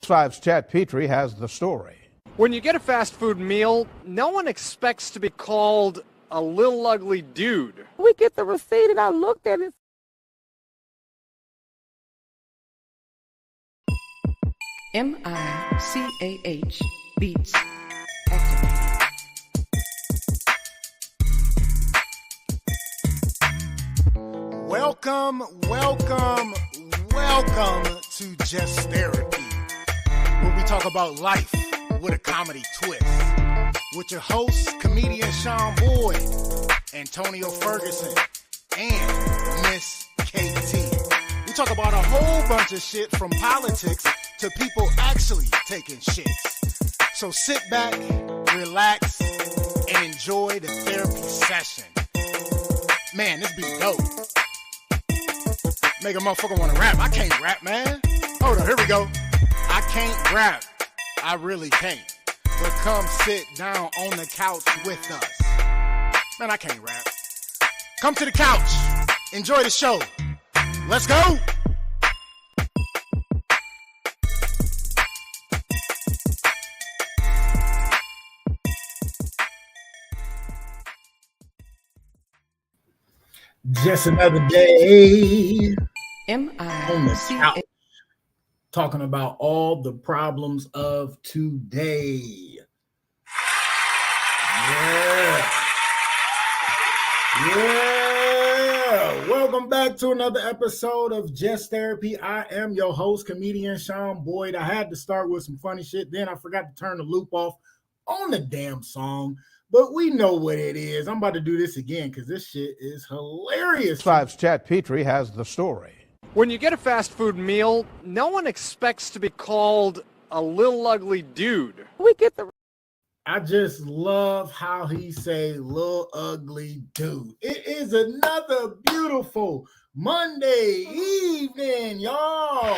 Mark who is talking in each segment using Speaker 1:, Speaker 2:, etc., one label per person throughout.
Speaker 1: 5's Chad Petrie has the story.
Speaker 2: When you get a fast food meal, no one expects to be called a little ugly dude.
Speaker 3: We get the receipt and I looked at it.
Speaker 4: MICAH Beats activated.
Speaker 5: Welcome to Just Therapy, where we talk about life with a comedy twist. With your hosts, comedian Sean Boyd, Antonio Ferguson, and Miss KT. We talk about a whole bunch of shit from politics to people actually taking shits. So sit back, relax, and enjoy the therapy session. Man, this be dope. Make a motherfucker want to rap. I can't rap, man. Hold on, here we go. I can't rap. I really can't. But come sit down on the couch with us. Man, I can't rap. Come to the couch. Enjoy the show. Let's go.
Speaker 6: Just another day on the
Speaker 4: MICAH.
Speaker 6: couch, talking about all the problems of today. Yeah. Welcome back to another episode of Just Therapy. I am your host, comedian Sean Boyd. I had to start with some funny shit. Then I forgot to turn the loop off on the damn song. But we know what it is. I'm about to do this again because this shit is hilarious.
Speaker 1: 5's Chad Petrie has the story.
Speaker 2: When you get a fast food meal, no one expects to be called a little ugly dude.
Speaker 3: We get the
Speaker 6: I just love how he say little ugly dude. It is another beautiful Monday evening, y'all.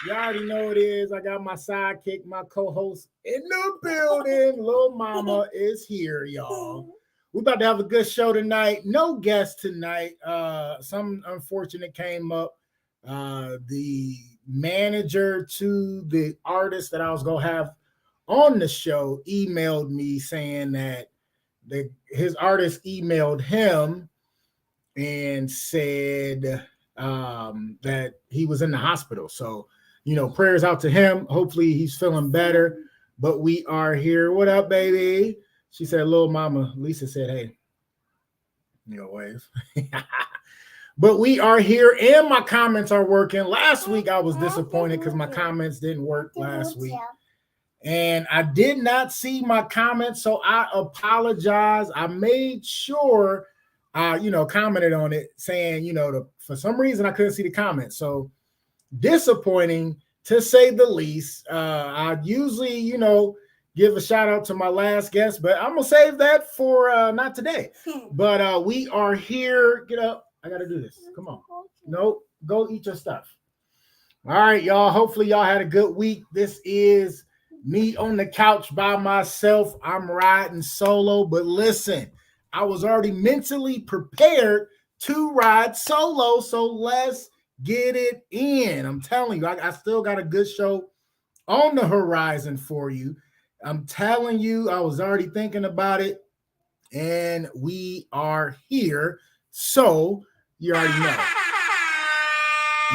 Speaker 6: You already know it is. I got my sidekick, my co-host in the building. Lil Mama is here, y'all. We're about to have a good show tonight. No guest tonight. Something unfortunate came up. The manager to the artist that I was going to have on the show emailed me saying that his artist emailed him and said that he was in the hospital. So, prayers out to him. Hopefully he's feeling better, but we are here. What up, baby? She said, little mama. Lisa said, hey, wave. But we are here and my comments are working. Last week I was disappointed because my comments didn't work last week. And I did not see my comments, so I apologize. I made sure I, commented on it saying, for some reason I couldn't see the comments. So disappointing to say the least. I usually, give a shout out to my last guest, but I'm gonna save that for not today. But we are here. Get up. I gotta do this. Come on. No, go eat your stuff. All right, y'all. Hopefully y'all had a good week. This is me on the couch by myself. I'm riding solo, but listen, I was already mentally prepared to ride solo, so let's get it in. I'm telling you, I still got a good show on the horizon for you. I'm telling you, I was already thinking about it, and we are here. So you already know.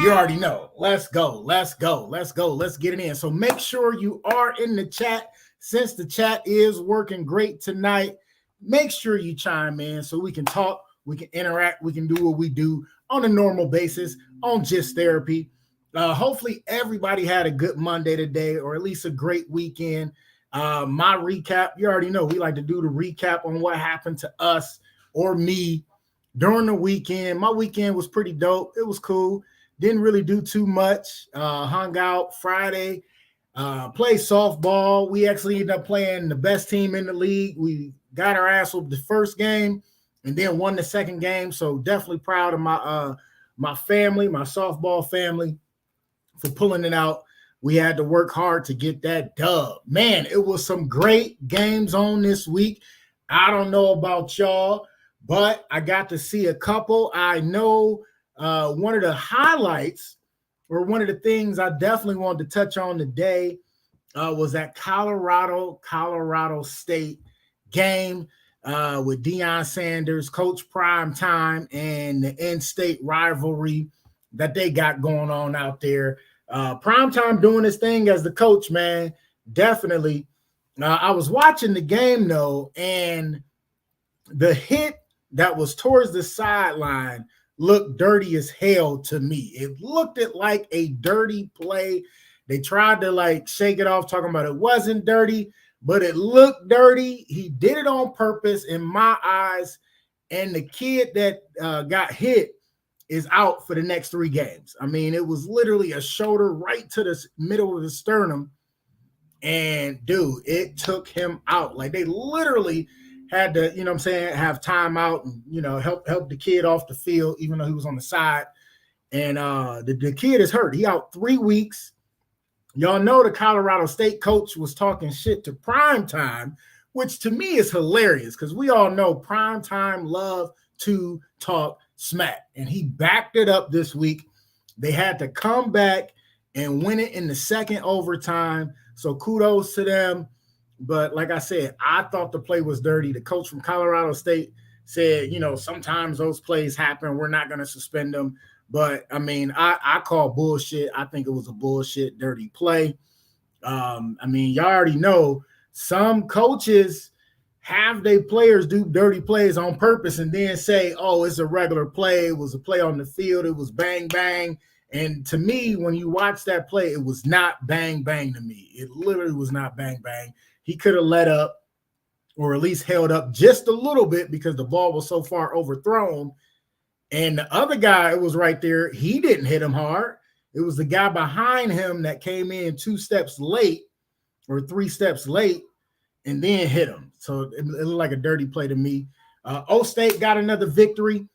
Speaker 6: You already know. Let's go. Let's get it in. So make sure you are in the chat. Since the chat is working great tonight, make sure you chime in so we can talk, we can interact, we can do what we do on a normal basis on Just Therapy. Hopefully everybody had a good Monday today, or at least a great weekend. My recap, you already know we like to do the recap on what happened to us or me during the weekend. My weekend was pretty dope. It was cool. Didn't really do too much. Hung out Friday, played softball. We actually ended up playing the best team in the league. We got our ass whooped the first game and then won the second game. So definitely proud of my family, my softball family, for pulling it out. We had to work hard to get that dub. Man, it was some great games on this week. I don't know about y'all, but I got to see a couple. I know one of the highlights, or one of the things I definitely wanted to touch on today, was that Colorado State game with Deion Sanders, Coach Prime Time, and the in-state rivalry that they got going on out there. Prime Time doing his thing as the coach, man, definitely. I was watching the game, though, and the hit that was towards the sideline looked dirty as hell to me. It looked like a dirty play. They tried to like shake it off, talking about it wasn't dirty, but it looked dirty. He did it on purpose in my eyes. And the kid that got hit is out for the next 3 games. I mean, it was literally a shoulder right to the middle of the sternum. And dude, it took him out. Like they literally had to, you know what I'm saying, have time out and, you know, help the kid off the field, even though he was on the side. And the kid is hurt. He out 3 weeks. Y'all know the Colorado State coach was talking shit to Prime Time, which to me is hilarious because we all know Prime Time love to talk smack. And he backed it up this week. They had to come back and win it in the second overtime. So kudos to them. But like I said, I thought the play was dirty. The coach from Colorado State said, you know, sometimes those plays happen. We're not going to suspend them. But, I mean, I call bullshit. I think it was a bullshit, dirty play. I mean, y'all already know some coaches have their players do dirty plays on purpose and then say, oh, it's a regular play. It was a play on the field. It was bang, bang. And to me, when you watch that play, it was not bang, bang to me. It literally was not bang, bang. He could have let up or at least held up just a little bit because the ball was so far overthrown. And the other guy was right there. He didn't hit him hard. It was the guy behind him that came in 2 steps late or 3 steps late and then hit him. So it looked like a dirty play to me. O State got another victory.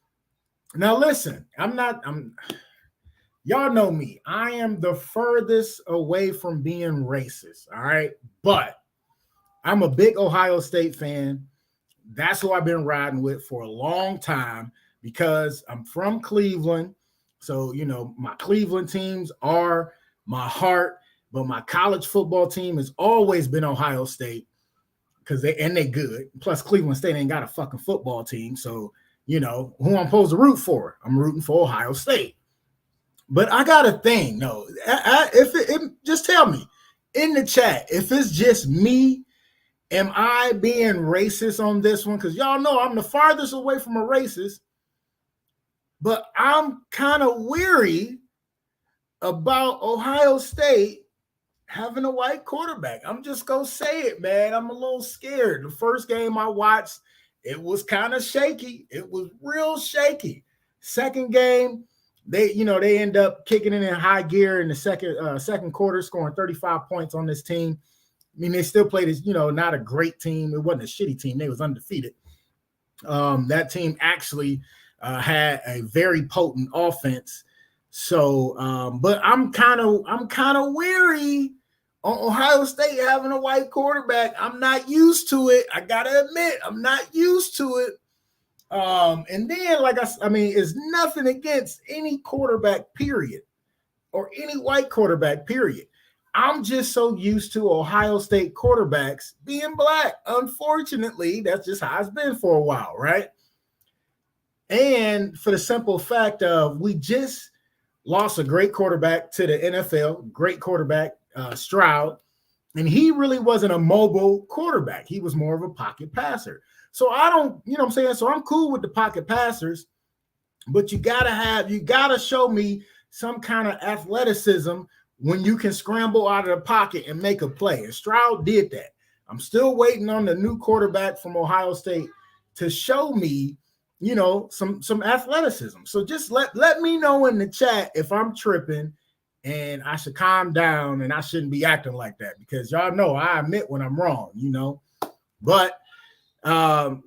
Speaker 6: Now, listen, y'all know me. I am the furthest away from being racist, all right? But I'm a big Ohio State fan. That's who I've been riding with for a long time because I'm from Cleveland. So, you know, my Cleveland teams are my heart, but my college football team has always been Ohio State because they good. Plus, Cleveland State ain't got a fucking football team. So, you know, who I'm supposed to root for? I'm rooting for Ohio State. But I got a thing. No, just tell me in the chat if it's just me. Am I being racist on this one? Because y'all know I'm the farthest away from a racist, but I'm kind of weary about Ohio State having a white quarterback. I'm just going to say it, man. I'm a little scared. The first game I watched, it was kind of shaky. It was real shaky. Second game, they end up kicking it in high gear in the second quarter, scoring 35 points on this team. I mean, they still played as, you know, not a great team. It wasn't a shitty team. They was undefeated. That team actually had a very potent offense. So, but I'm kind of weary on Ohio State having a white quarterback. I'm not used to it. I gotta admit, I'm not used to it. And then, I mean, it's nothing against any quarterback, period, or any white quarterback, period. I'm just so used to Ohio State quarterbacks being black. Unfortunately, that's just how it's been for a while, right? And for the simple fact of we just lost a great quarterback to the NFL, great quarterback, Stroud, and he really wasn't a mobile quarterback. He was more of a pocket passer. So I don't, you know what I'm saying? So I'm cool with the pocket passers, but you gotta show me some kind of athleticism when you can scramble out of the pocket and make a play. And Stroud did that. I'm still waiting on the new quarterback from Ohio State to show me, you know, some athleticism. So just let me know in the chat if I'm tripping and I should calm down and I shouldn't be acting like that because y'all know I admit when I'm wrong, you know. But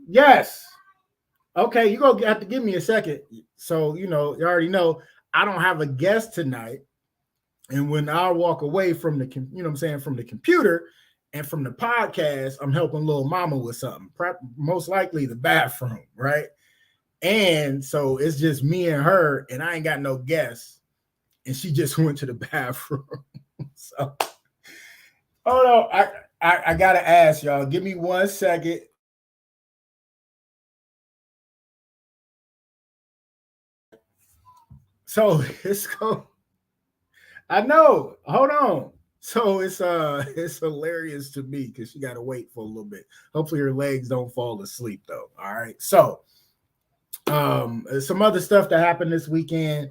Speaker 6: yes. Okay, you're going to have to give me a second. So, you know, you already know I don't have a guest tonight. And when I walk away from the, you know what I'm saying, from the computer and from the podcast, I'm helping little mama with something, most likely the bathroom, right? And so it's just me and her, and I ain't got no guests. And she just went to the bathroom. So, hold on. I gotta ask y'all. Give me 1 second. So it's go. I know. Hold on. So it's hilarious to me because she got to wait for a little bit. Hopefully her legs don't fall asleep though. All right. So some other stuff that happened this weekend.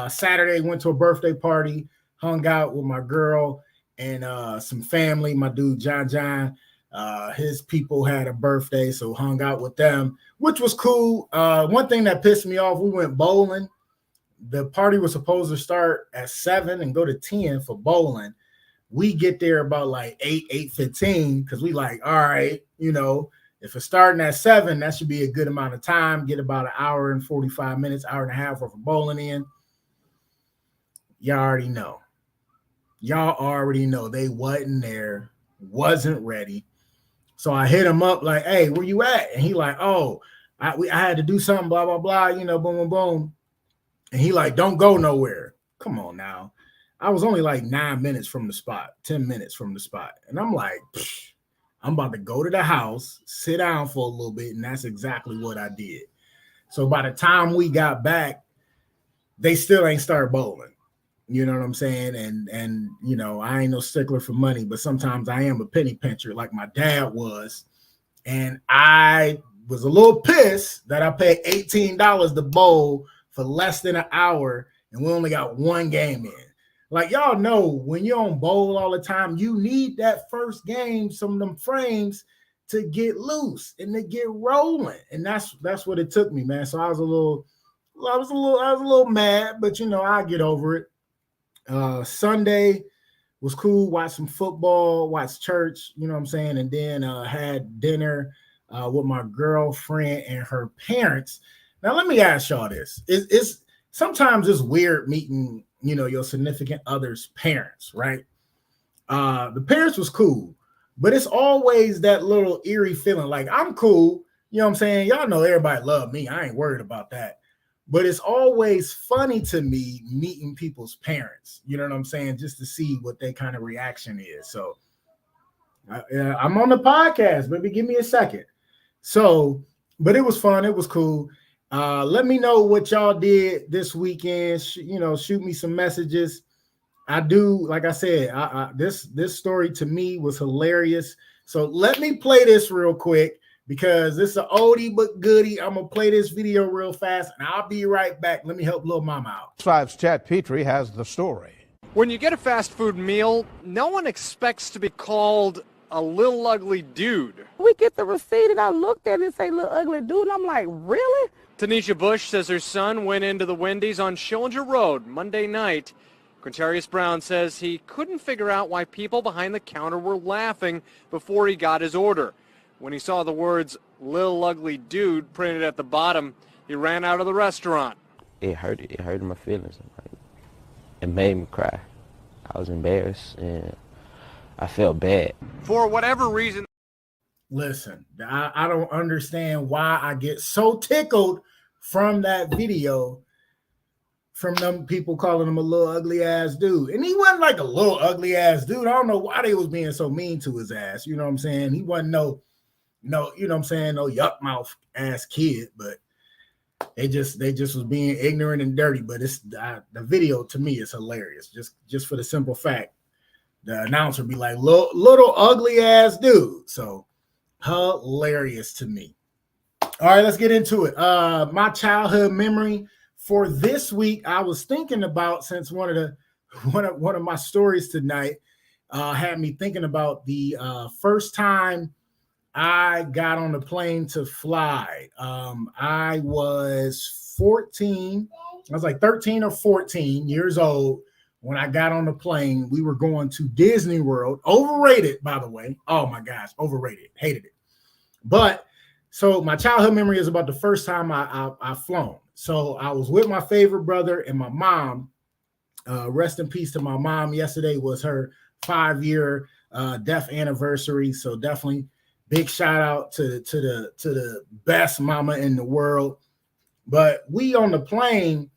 Speaker 6: Saturday went to a birthday party, hung out with my girl and some family. My dude John, his people had a birthday, so hung out with them, which was cool. One thing that pissed me off, we went bowling. The party was supposed to start at 7 and go to 10 for bowling. We get there about like 8:15 because we like, all right, you know, if it's starting at 7, that should be a good amount of time. Get about an hour and 45 minutes, hour and a half worth of bowling in. Y'all already know. They wasn't there, wasn't ready. So I hit him up like, hey, where you at? And he like, oh, I had to do something, blah, blah, blah, you know, boom, boom, boom. And he like, don't go nowhere. Come on now. I was only like 9 minutes from the spot, 10 minutes from the spot. And I'm like, I'm about to go to the house, sit down for a little bit. And that's exactly what I did. So by the time we got back, they still ain't start bowling. You know what I'm saying? And you know, I ain't no stickler for money, but sometimes I am a penny pincher like my dad was. And I was a little pissed that I paid $18 to bowl for less than an hour, and we only got one game in. Like, y'all know, when you're on bowl all the time, you need that first game, some of them frames to get loose and to get rolling. And that's what it took me, man. So I was a little mad, but you know, I get over it. Sunday was cool. Watched some football, watched church, you know what I'm saying? And then had dinner with my girlfriend and her parents. Now, let me ask y'all this. It's sometimes it's weird meeting, you know, your significant other's parents, right? The parents was cool, but it's always that little eerie feeling like I'm cool, you know what I'm saying? Y'all know everybody love me. I ain't worried about that. But it's always funny to me meeting people's parents, you know what I'm saying? Just to see what their kind of reaction is. So I'm on the podcast, baby. Give me a second. So, but it was fun. It was cool. Let me know what y'all did this weekend. You know, shoot me some messages. I do, like I said, this story to me was hilarious. So let me play this real quick because this is an oldie but goodie. I'm gonna play this video real fast, and I'll be right back. Let me help Lil Mama out.
Speaker 1: 5's Chat Petrie has the story.
Speaker 2: When you get a fast food meal, no one expects to be called a little ugly dude.
Speaker 3: We get the receipt and I looked at it and say, little ugly dude. And I'm like, really?
Speaker 2: Tanisha Bush says her son went into the Wendy's on Schillinger Road Monday night. Quintarius Brown says he couldn't figure out why people behind the counter were laughing before he got his order. When he saw the words "Lil Ugly Dude" printed at the bottom, he ran out of the restaurant.
Speaker 7: It hurted my feelings. It made me cry. I was embarrassed and I felt bad.
Speaker 2: For whatever reason.
Speaker 6: Listen, I don't understand why I get so tickled from that video from them people calling him a little ugly ass dude. And he wasn't like a little ugly ass dude. I don't know why they was being so mean to his ass. You know what I'm saying? He wasn't no, you know what I'm saying, no yuck mouth ass kid, but they just was being ignorant and dirty. But it's the video to me is hilarious. Just for the simple fact, the announcer be like, little ugly ass dude. So hilarious to me. All right, let's get into it. My childhood memory for this week, I was thinking about, since one of my stories tonight had me thinking about the first time I got on a plane to fly. I was 14. I was like 13 or 14 years old when I got on the plane. We were going to Disney World. Overrated, by the way. Oh my gosh, overrated. Hated it. But so my childhood memory is about the first time I flown. So I was with my favorite brother and my mom. Rest in peace to my mom. Yesterday was her 5-year death anniversary. So definitely big shout out to the best mama in the world. But we on the plane,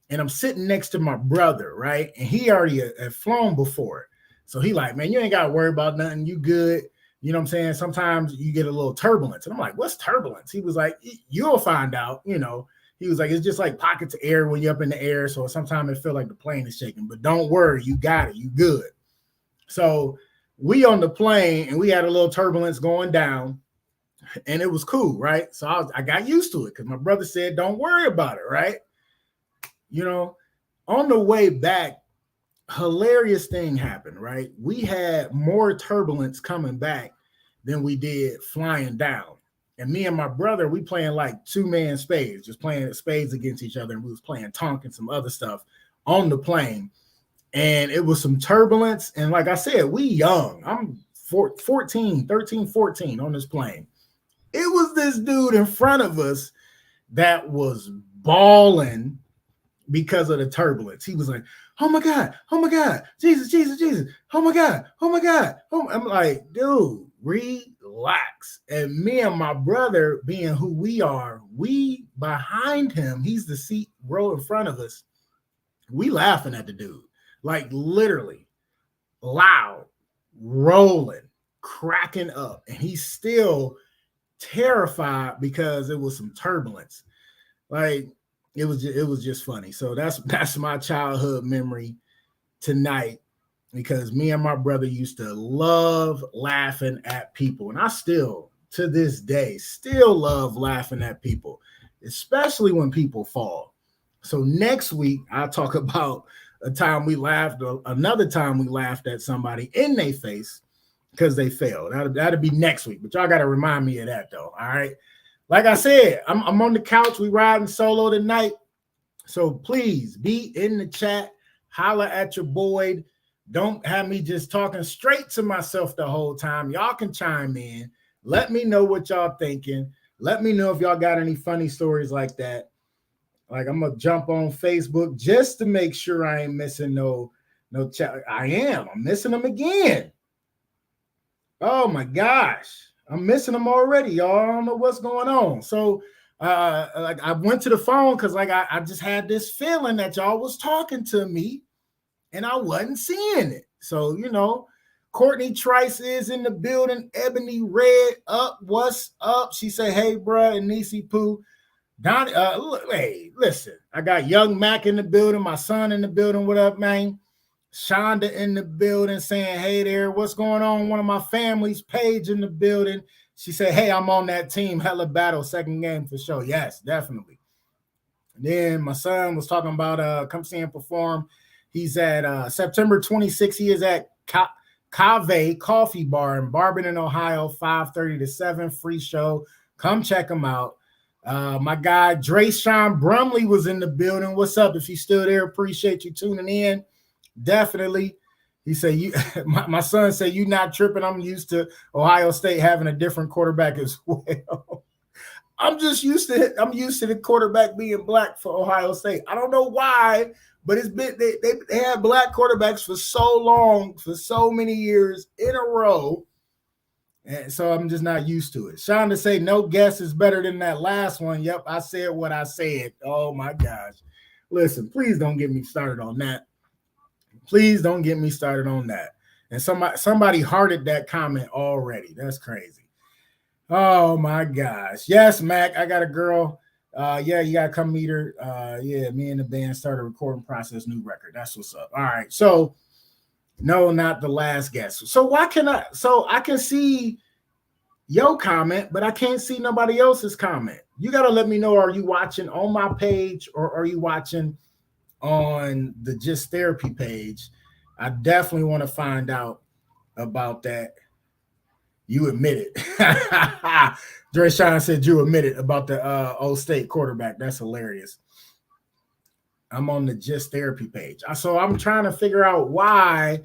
Speaker 6: and I'm sitting next to my brother, right? And he already had flown before. So he like, man, you ain't got to worry about nothing. You good. You know what I'm saying? Sometimes you get a little turbulence. And I'm like, what's turbulence? He was like, you'll find out, you know. He was like, it's just like pockets of air when you're up in the air. So sometimes it feel like the plane is shaking. But don't worry, you got it. You good. So we on the plane, and we had a little turbulence going down. And it was cool, right? So I got used to it because my brother said, don't worry about it, right? You know, on the way back, hilarious thing happened, right? We had more turbulence coming back than we did flying down. And me and my brother, we playing like 2-man spades, just playing spades against each other. And we was playing Tonk and some other stuff on the plane. And it was some turbulence. And like I said, we young. I'm 13, 14 on this plane. It was this dude in front of us that was bawling because of the turbulence. He was like, oh my God, Jesus, oh my God. I'm like, dude, relax. And me and my brother, being who we are, we behind him, he's the seat row in front of us. We laughing at the dude, like literally loud, rolling, cracking up. And he's still terrified because it was some turbulence. Like it was just funny. So that's my childhood memory tonight, because me and my brother used to love laughing at people. And I still, to this day, still love laughing at people, especially when people fall. So next week, I'll talk about a time we laughed, another time we laughed at somebody in their face because they failed. That'll be next week. But y'all got to remind me of that, though. All right. Like I said, I'm on the couch. We riding solo tonight. So please be in the chat. Holla at your boy. Don't have me just talking straight to myself the whole time. Y'all can chime in. Let me know what y'all thinking. Let me know if y'all got any funny stories like that. Like, I'm going to jump on Facebook just to make sure I ain't missing no chat. I'm missing them again. Oh my gosh. I'm missing them already, y'all. I don't know what's going on. So like I went to the phone because like I just had this feeling that y'all was talking to me and I wasn't seeing it. So, you know, Courtney Trice is in the building. Ebony Red up. What's up? She said, hey, bro, and Nisi Pooh. Don, hey, listen, I got Young Mac in the building, my son in the building. What up, man? Shonda in the building saying, hey there, what's going on? One of my family's Paige in the building. She said, hey, I'm on that team. Hella battle, second game for sure. Yes, definitely. And then my son was talking about come see him perform. He's at September 26th. He is at Cave Coffee Bar in Barberton, Ohio, 5:30 to 7, free show. Come check him out. My guy Drayshawn Brumley was in the building. What's up? If you're still there, appreciate you tuning in. Definitely. He said, "You." My son said, "You not tripping? I'm used to Ohio State having a different quarterback as well." I'm used to the quarterback being black for Ohio State. I don't know why, but it's been they had black quarterbacks for so long, for so many years in a row. And so I'm just not used to it. Shonda say no guess is better than that last one. Yep, I said what I said. Oh my gosh. Listen, please don't get me started on that. Please don't get me started on that. And somebody hearted that comment already. That's crazy. Oh my gosh. Yes, Mac, I got a girl. Yeah, you gotta come meet her. Yeah, me and the band started recording process new record. That's what's up. All right. So no, not the last guess. So I can see your comment, but I can't see nobody else's comment. You got to let me know, are you watching on my page or are you watching on the Just Therapy page? I definitely want to find out about that. You admit it. Drayshawn said you admit it about the Old State quarterback. That's hilarious. I'm on the Just Therapy page. So I'm trying to figure out why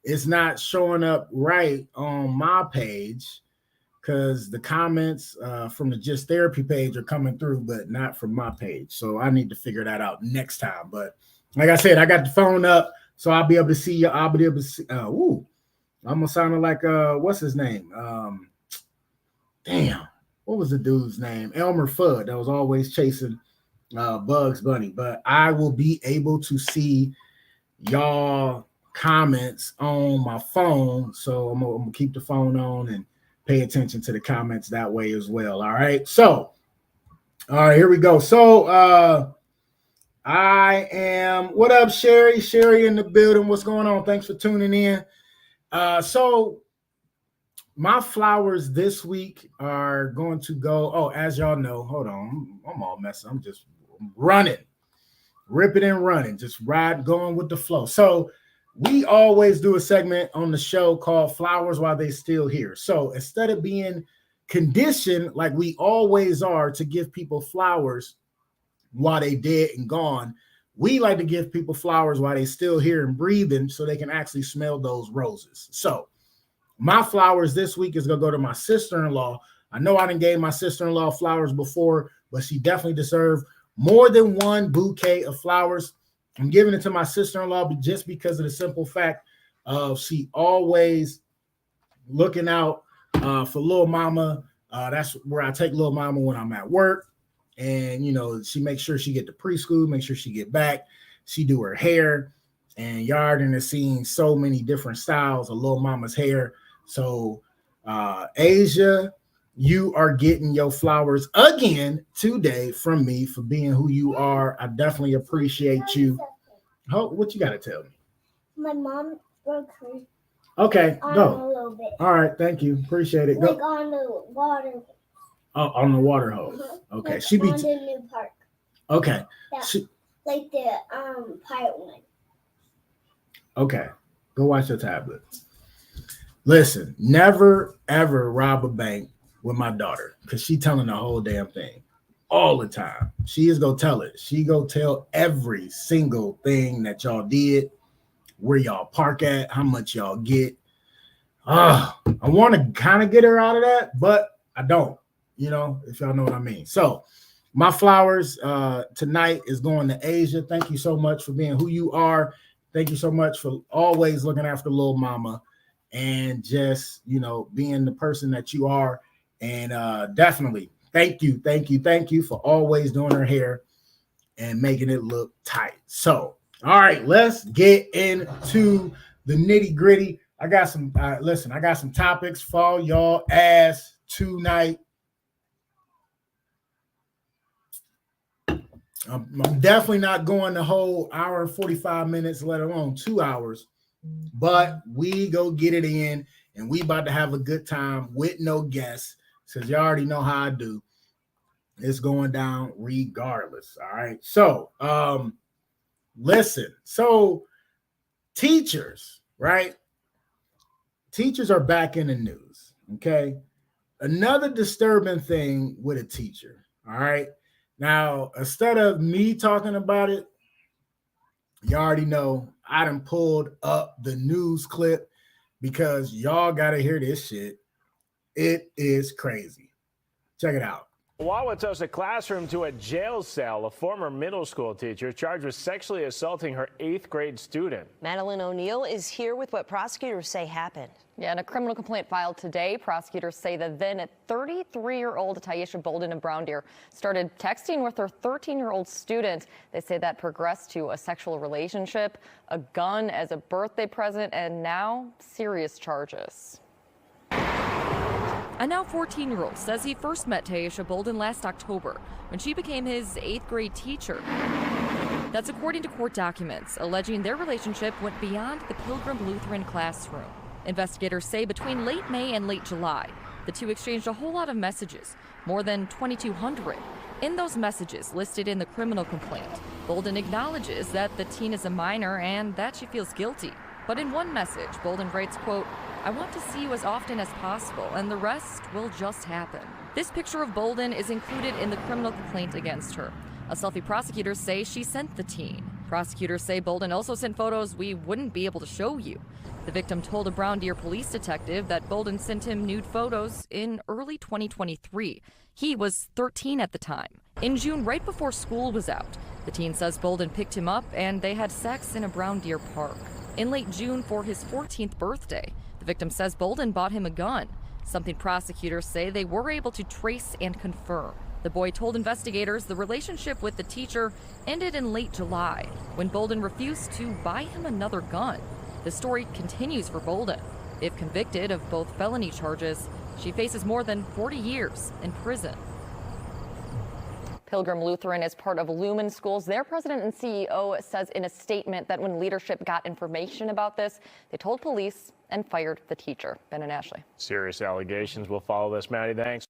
Speaker 6: it's not showing up right on my page, because the comments from the Just Therapy page are coming through, but not from my page. So I need to figure that out next time. But like I said, I got the phone up, so I'll be able to see you. I'll be able to see. I'm gonna sound like what's his name? Damn, what was the dude's name? Elmer Fudd that was always chasing Bugs Bunny, but I will be able to see y'all comments on my phone. So I'm gonna keep the phone on and pay attention to the comments that way as well. All right. So, all right, here we go. So what up, Sherry? Sherry in the building. What's going on? Thanks for tuning in. So my flowers this week are going to go. Oh, as y'all know, hold on. I'm all messed up. I'm just running, ripping and running, just going with the flow. So we always do a segment on the show called Flowers While They Still Here. So instead of being conditioned like we always are to give people flowers while they dead and gone, we like to give people flowers while they still here and breathing so they can actually smell those roses. So my flowers this week is going to go to my sister-in-law. I know I done gave my sister-in-law flowers before, but she definitely deserved more than one bouquet of flowers. I'm giving it to my sister-in-law just because of the simple fact of she always looking out for little mama. That's where I take little mama when I'm at work. And, you know, she makes sure she get to preschool, make sure she get back. She do her hair. And Yarden has seen so many different styles of little mama's hair. So, Asia, you are getting your flowers again today from me for being who you are. I definitely appreciate you. What you got to tell me?
Speaker 8: My mom broke her.
Speaker 6: Okay, go.
Speaker 8: A little bit.
Speaker 6: All right, thank you. Appreciate it. Go.
Speaker 8: Like on the water.
Speaker 6: Oh, on the water hose. Okay,
Speaker 8: like
Speaker 6: she be.
Speaker 8: On the new park.
Speaker 6: Okay.
Speaker 8: Like the pirate one.
Speaker 6: Okay, go watch your tablet. Listen, never ever rob a bank with my daughter because she telling the whole damn thing all the time. She is gonna tell it. She go tell every single thing that y'all did, where y'all park at, how much y'all get. I want to kind of get her out of that, but I don't. You know, if y'all know what I mean. So my flowers tonight is going to Asia. Thank you so much for being who you are. Thank you so much for always looking after little mama and just, you know, being the person that you are. And definitely thank you for always doing her hair and making it look tight. So, all right, let's get into the nitty gritty. I got some, I got some topics for y'all ass tonight. I'm definitely not going the whole hour and 45 minutes, let alone 2 hours, but we go get it in and we about to have a good time with no guests because you already know how I do. It's going down regardless. All right. So, listen. So teachers, right? Teachers are back in the news. Okay. Another disturbing thing with a teacher. All right. Now, instead of me talking about it, you already know I done pulled up the news clip because y'all got to hear this shit. It is crazy. Check it out.
Speaker 9: Wawa took a classroom to a jail cell. A former middle school teacher charged with sexually assaulting her 8th grade student.
Speaker 10: Madeline O'Neill is here with what prosecutors say happened.
Speaker 11: Yeah, in a criminal complaint filed today, prosecutors say that then 33-year-old Taisha Bolden of Brown Deer started texting with her 13-year-old student. They say that progressed to a sexual relationship, a gun as a birthday present, and now serious charges. A now 14-year-old says he first met Taisha Bolden last October when she became his 8th grade teacher. That's according to court documents, alleging their relationship went beyond the Pilgrim Lutheran classroom. Investigators say between late May and late July, the two exchanged a whole lot of messages, more than 2,200. In those messages listed in the criminal complaint, Bolden acknowledges that the teen is a minor and that she feels guilty. But in one message, Bolden writes, quote, "I want to see you as often as possible, and the rest will just happen." This picture of Bolden is included in the criminal complaint against her. A selfie prosecutors say she sent the teen. Prosecutors say Bolden also sent photos we wouldn't be able to show you. The victim told a Brown Deer police detective that Bolden sent him nude photos in early 2023. He was 13 at the time. In June, right before school was out, the teen says Bolden picked him up and they had sex in a Brown Deer park. In late June, for his 14th birthday, the victim says Bolden bought him a gun, something prosecutors say they were able to trace and confirm.
Speaker 12: The boy told investigators the relationship with the teacher ended in late July when Bolden refused to buy him another gun. The story continues for Bolden. If convicted of both felony charges, she faces more than 40 years in prison.
Speaker 11: Pilgrim Lutheran is part of Lumen Schools. Their president and CEO says in a statement that when leadership got information about this, they told police and fired the teacher. Ben and Ashley.
Speaker 9: Serious allegations. We'll follow this, Maddie. Thanks.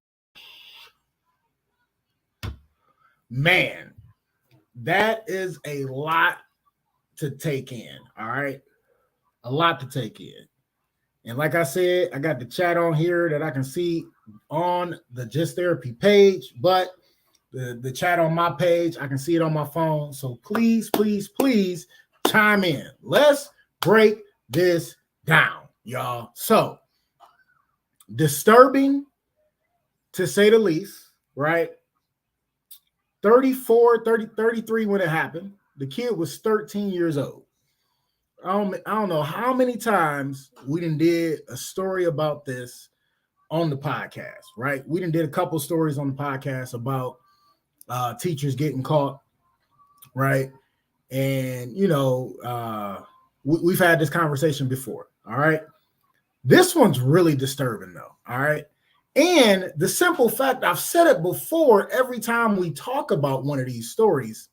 Speaker 6: Man, that is a lot to take in. All right. A lot to take in. And like I said, I got the chat on here that I can see on the Just Therapy page, but the chat on my page, I can see it on my phone. So please, please, please chime in. Let's break this down, y'all. So disturbing to say the least, right? 33 when it happened. The kid was 13 years old. I don't know how many times we did a story about this on the podcast, right? We did a couple stories on the podcast about teachers getting caught, right? And, we've had this conversation before, all right? This one's really disturbing, though, all right? And the simple fact, I've said it before, every time we talk about one of these stories,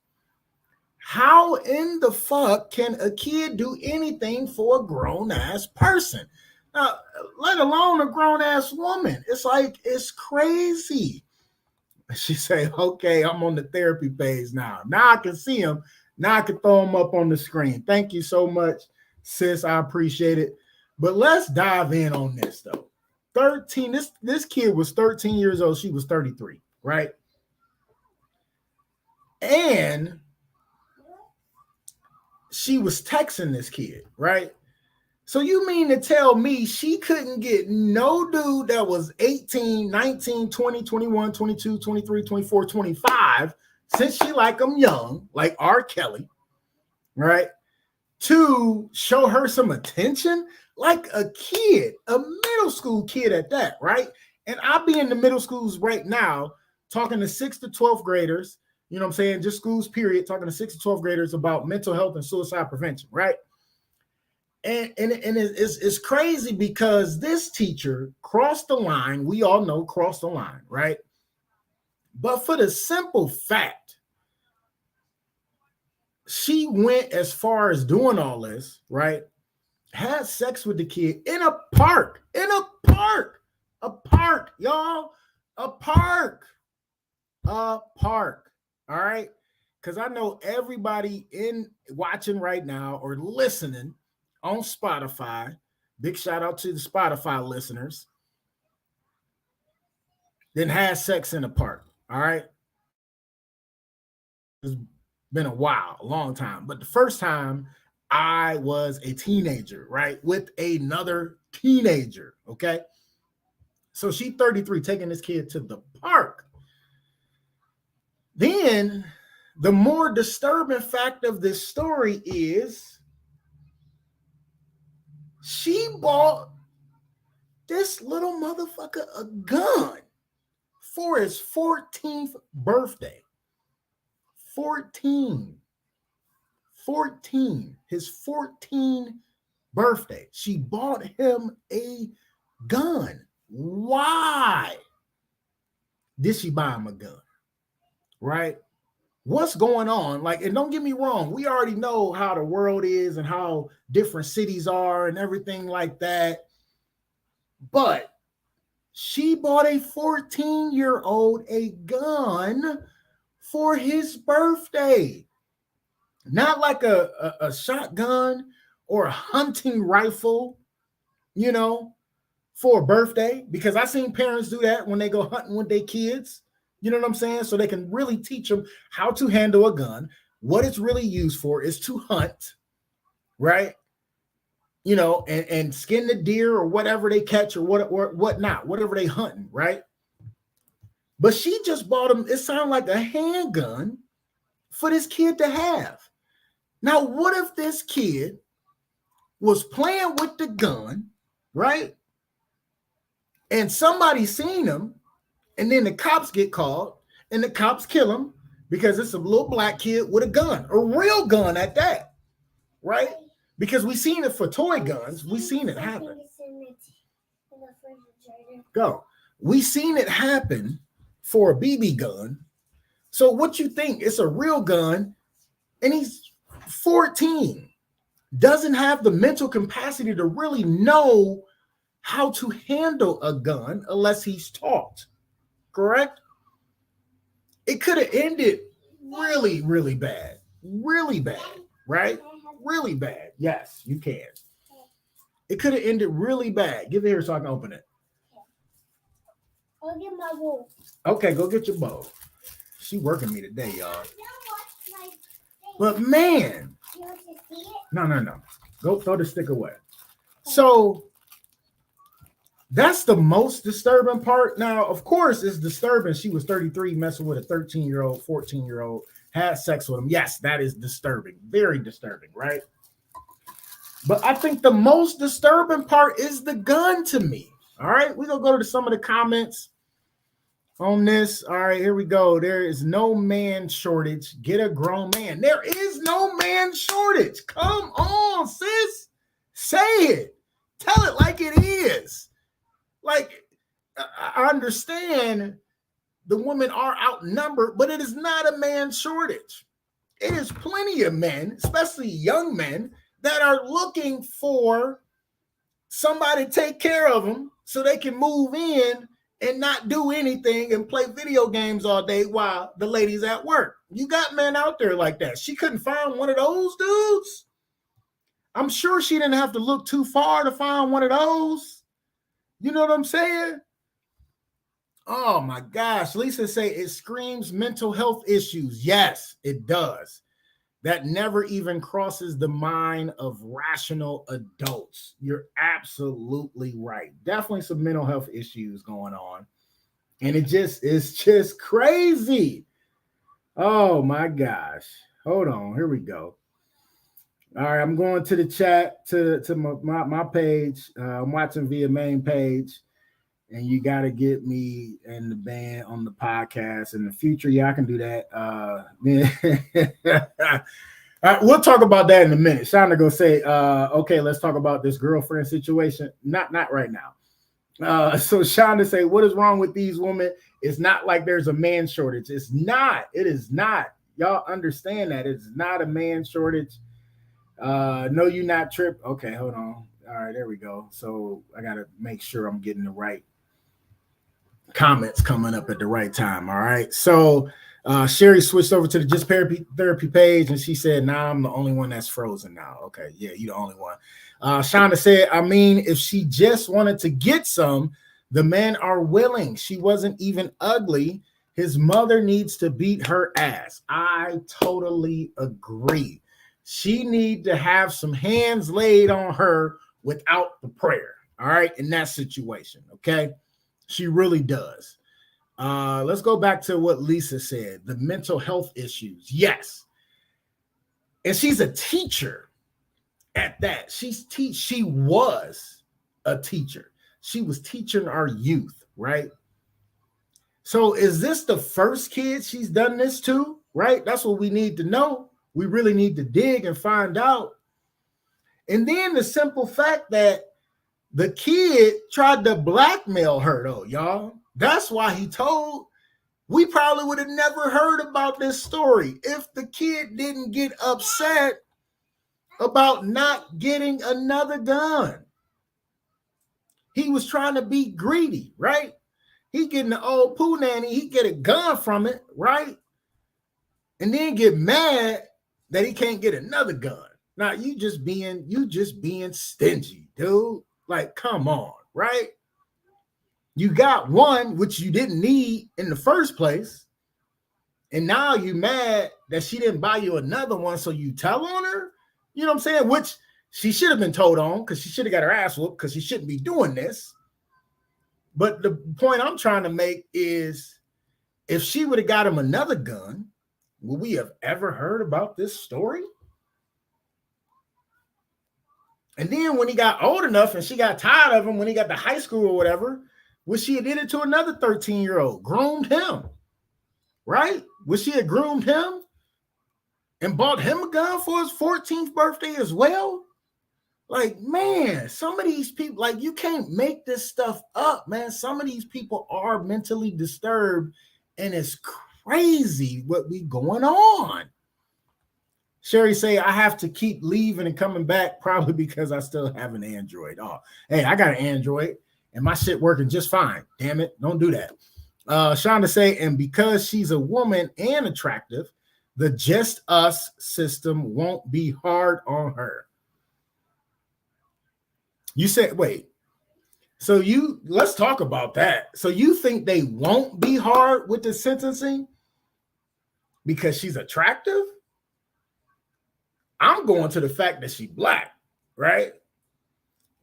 Speaker 6: how in the fuck can a kid do anything for a grown-ass person? Let alone a grown-ass woman. It's crazy. She say, okay, I'm on the therapy page now. Now I can see him. Now I can throw him up on the screen. Thank you so much, sis. I appreciate it. But let's dive in on this, though. 13, this kid was 13 years old. She was 33, right? And she was texting this kid, right? So you mean to tell me she couldn't get no dude that was 18, 19, 20, 21, 22, 23, 24, 25, since she like them young, like R. Kelly, right? To show her some attention like a kid, a middle school kid at that, right? And I'll be in the middle schools right now talking to 6th to 12th graders, you know what I'm saying? Just schools, period, talking to 6th to 12th graders about mental health and suicide prevention, right? And it's crazy because this teacher crossed the line. We all know crossed the line, right? But for the simple fact, she went as far as doing all this, right? Had sex with the kid in a park, y'all, a park, all right? Because I know everybody in watching right now or listening on Spotify, big shout out to the Spotify listeners, then had sex in a park, all right? It's been a while, a long time. But the first time I was a teenager, right, with another teenager, okay? So she 33, taking this kid to the park. Then the more disturbing fact of this story is she bought this little motherfucker a gun for his 14th birthday. 14, his 14th birthday. She bought him a gun. Why did she buy him a gun? Right? What's going on? Like, and don't get me wrong, we already know how the world is and how different cities are and everything like that. But she bought a 14-year-old a gun for his birthday. Not like a shotgun or a hunting rifle, you know, for a birthday. Because I seen parents do that when they go hunting with their kids. You know what I'm saying? So they can really teach them how to handle a gun. What it's really used for is to hunt, right? You know, and skin the deer or whatever they catch or whatnot, whatever they hunting, right? But she just bought him, it sounded like a handgun for this kid to have. Now, what if this kid was playing with the gun, right? And somebody seen him, and then the cops get called, and the cops kill him because it's a little black kid with a gun, a real gun at that, right? Because we seen it for toy guns. We seen it happen. Go. We seen it happen for a BB gun. So what you think? It's a real gun, and he's 14. Doesn't have the mental capacity to really know how to handle a gun unless he's taught. Correct? It could have ended really, really bad. Really bad, right? Really bad. Yes, you can. It could have ended really bad. Give it here so I can open it.
Speaker 8: I'll get my bowl.
Speaker 6: Okay, go get your bowl. She working me today, y'all. But man, no. Go throw the stick away. So that's the most disturbing part. Now, of course, it's disturbing. She was 33, messing with a 13-year-old, 14-year-old, had sex with him. Yes, that is disturbing. Very disturbing, right? But I think the most disturbing part is the gun to me. All right, we're going to go to some of the comments on this. All right, here we go. There is no man shortage. Get a grown man. There is no man shortage. Come on, sis. Say it. Tell it like it is. Like, I understand the women are outnumbered, but it is not a man shortage. It is plenty of men, especially young men, that are looking for somebody to take care of them so they can move in and not do anything and play video games all day while the lady's at work. You got men out there like that. She couldn't find one of those dudes. I'm sure she didn't have to look too far to find one of those. You know what I'm saying? Oh my gosh. Lisa say it screams mental health issues. Yes, it does. That never even crosses the mind of rational adults. You're absolutely right. Definitely some mental health issues going on. And it's just crazy. Oh my gosh. Hold on. Here we go. All right, I'm going to the chat to my page. I'm watching via main page. And you got to get me and the band on the podcast in the future. Yeah, I can do that. All right, we'll talk about that in a minute. Shonda go say, okay, let's talk about this girlfriend situation. Not right now. So Shonda say, what is wrong with these women? It's not like there's a man shortage. It's not. It is not. Y'all understand that. It's not a man shortage. No, you not trip. Okay, hold on. All right, there we go. So I got to make sure I'm getting the right comments coming up at the right time. All right. So Sherry switched over to the Just Therapy page, and she said, nah, I'm the only one that's frozen now. Okay. Yeah, you're the only one. Shonda said, I mean, if she just wanted to get some, the men are willing. She wasn't even ugly. His mother needs to beat her ass. I totally agree. She need to have some hands laid on her without the prayer. All right. In that situation. Okay. She really does. Let's go back to what Lisa said. The mental health issues. Yes. And she's a teacher at that. She was a teacher. She was teaching our youth, right? So is this the first kid she's done this to, right? That's what we need to know. We really need to dig and find out. And then the simple fact that the kid tried to blackmail her, though, y'all. That's why he told. We probably would have never heard about this story if the kid didn't get upset about not getting another gun. He was trying to be greedy, right? He getting the old poo nanny. He get a gun from it, right? And then get mad that he can't get another gun. Now you just being stingy, dude. Like, come on, right? You got one which you didn't need in the first place, and now you mad that she didn't buy you another one, so you tell on her. You know what I'm saying? Which she should have been told on, because she should have got her ass whooped, because she shouldn't be doing this. But the point I'm trying to make is, if she would have got him another gun, would we have ever heard about this story? And then when he got old enough and she got tired of him, when he got to high school or whatever, would she have did it to another 13-year-old, groomed him? right? Would she have groomed him and bought him a gun for his 14th birthday as well? Like, man, some of these people, like, you can't make this stuff up, man. Some of these people are mentally disturbed, and it's crazy what be going on. Sherry say, I have to keep leaving and coming back probably because I still have an Android. Oh, hey, I got an Android, and my shit working just fine. Damn it, don't do that. Shonda say, and because she's a woman and attractive, the Just Us system won't be hard on her. You said, wait, so let's talk about that. So you think they won't be hard with the sentencing because she's attractive? I'm going to the fact that she's black, right?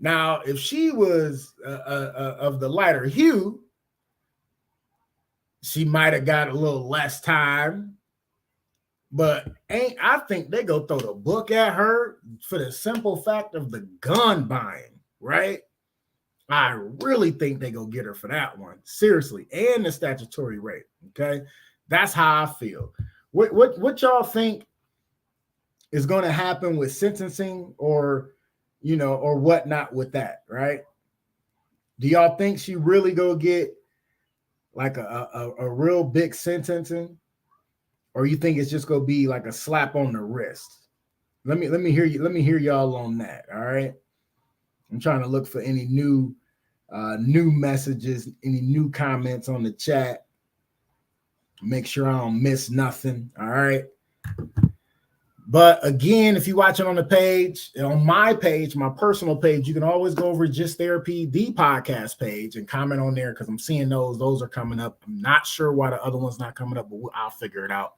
Speaker 6: Now, if she was of the lighter hue, she might have got a little less time. But I think they go throw the book at her for the simple fact of the gun buying. Right? I really think they go get her for that one. Seriously. And the statutory rape. Okay. That's how I feel. What y'all think is going to happen with sentencing or whatnot with that, right? Do y'all think she really go get like a real big sentencing? Or you think it's just gonna be like a slap on the wrist? Let me hear you. Let me hear y'all on that. All right. I'm trying to look for any new messages, any new comments on the chat. Make sure I don't miss nothing. All right. But again, if you're watching on the page, on my page, my personal page, you can always go over to Just Therapy, the podcast page, and comment on there because I'm seeing those. Those are coming up. I'm not sure why the other one's not coming up, but I'll figure it out.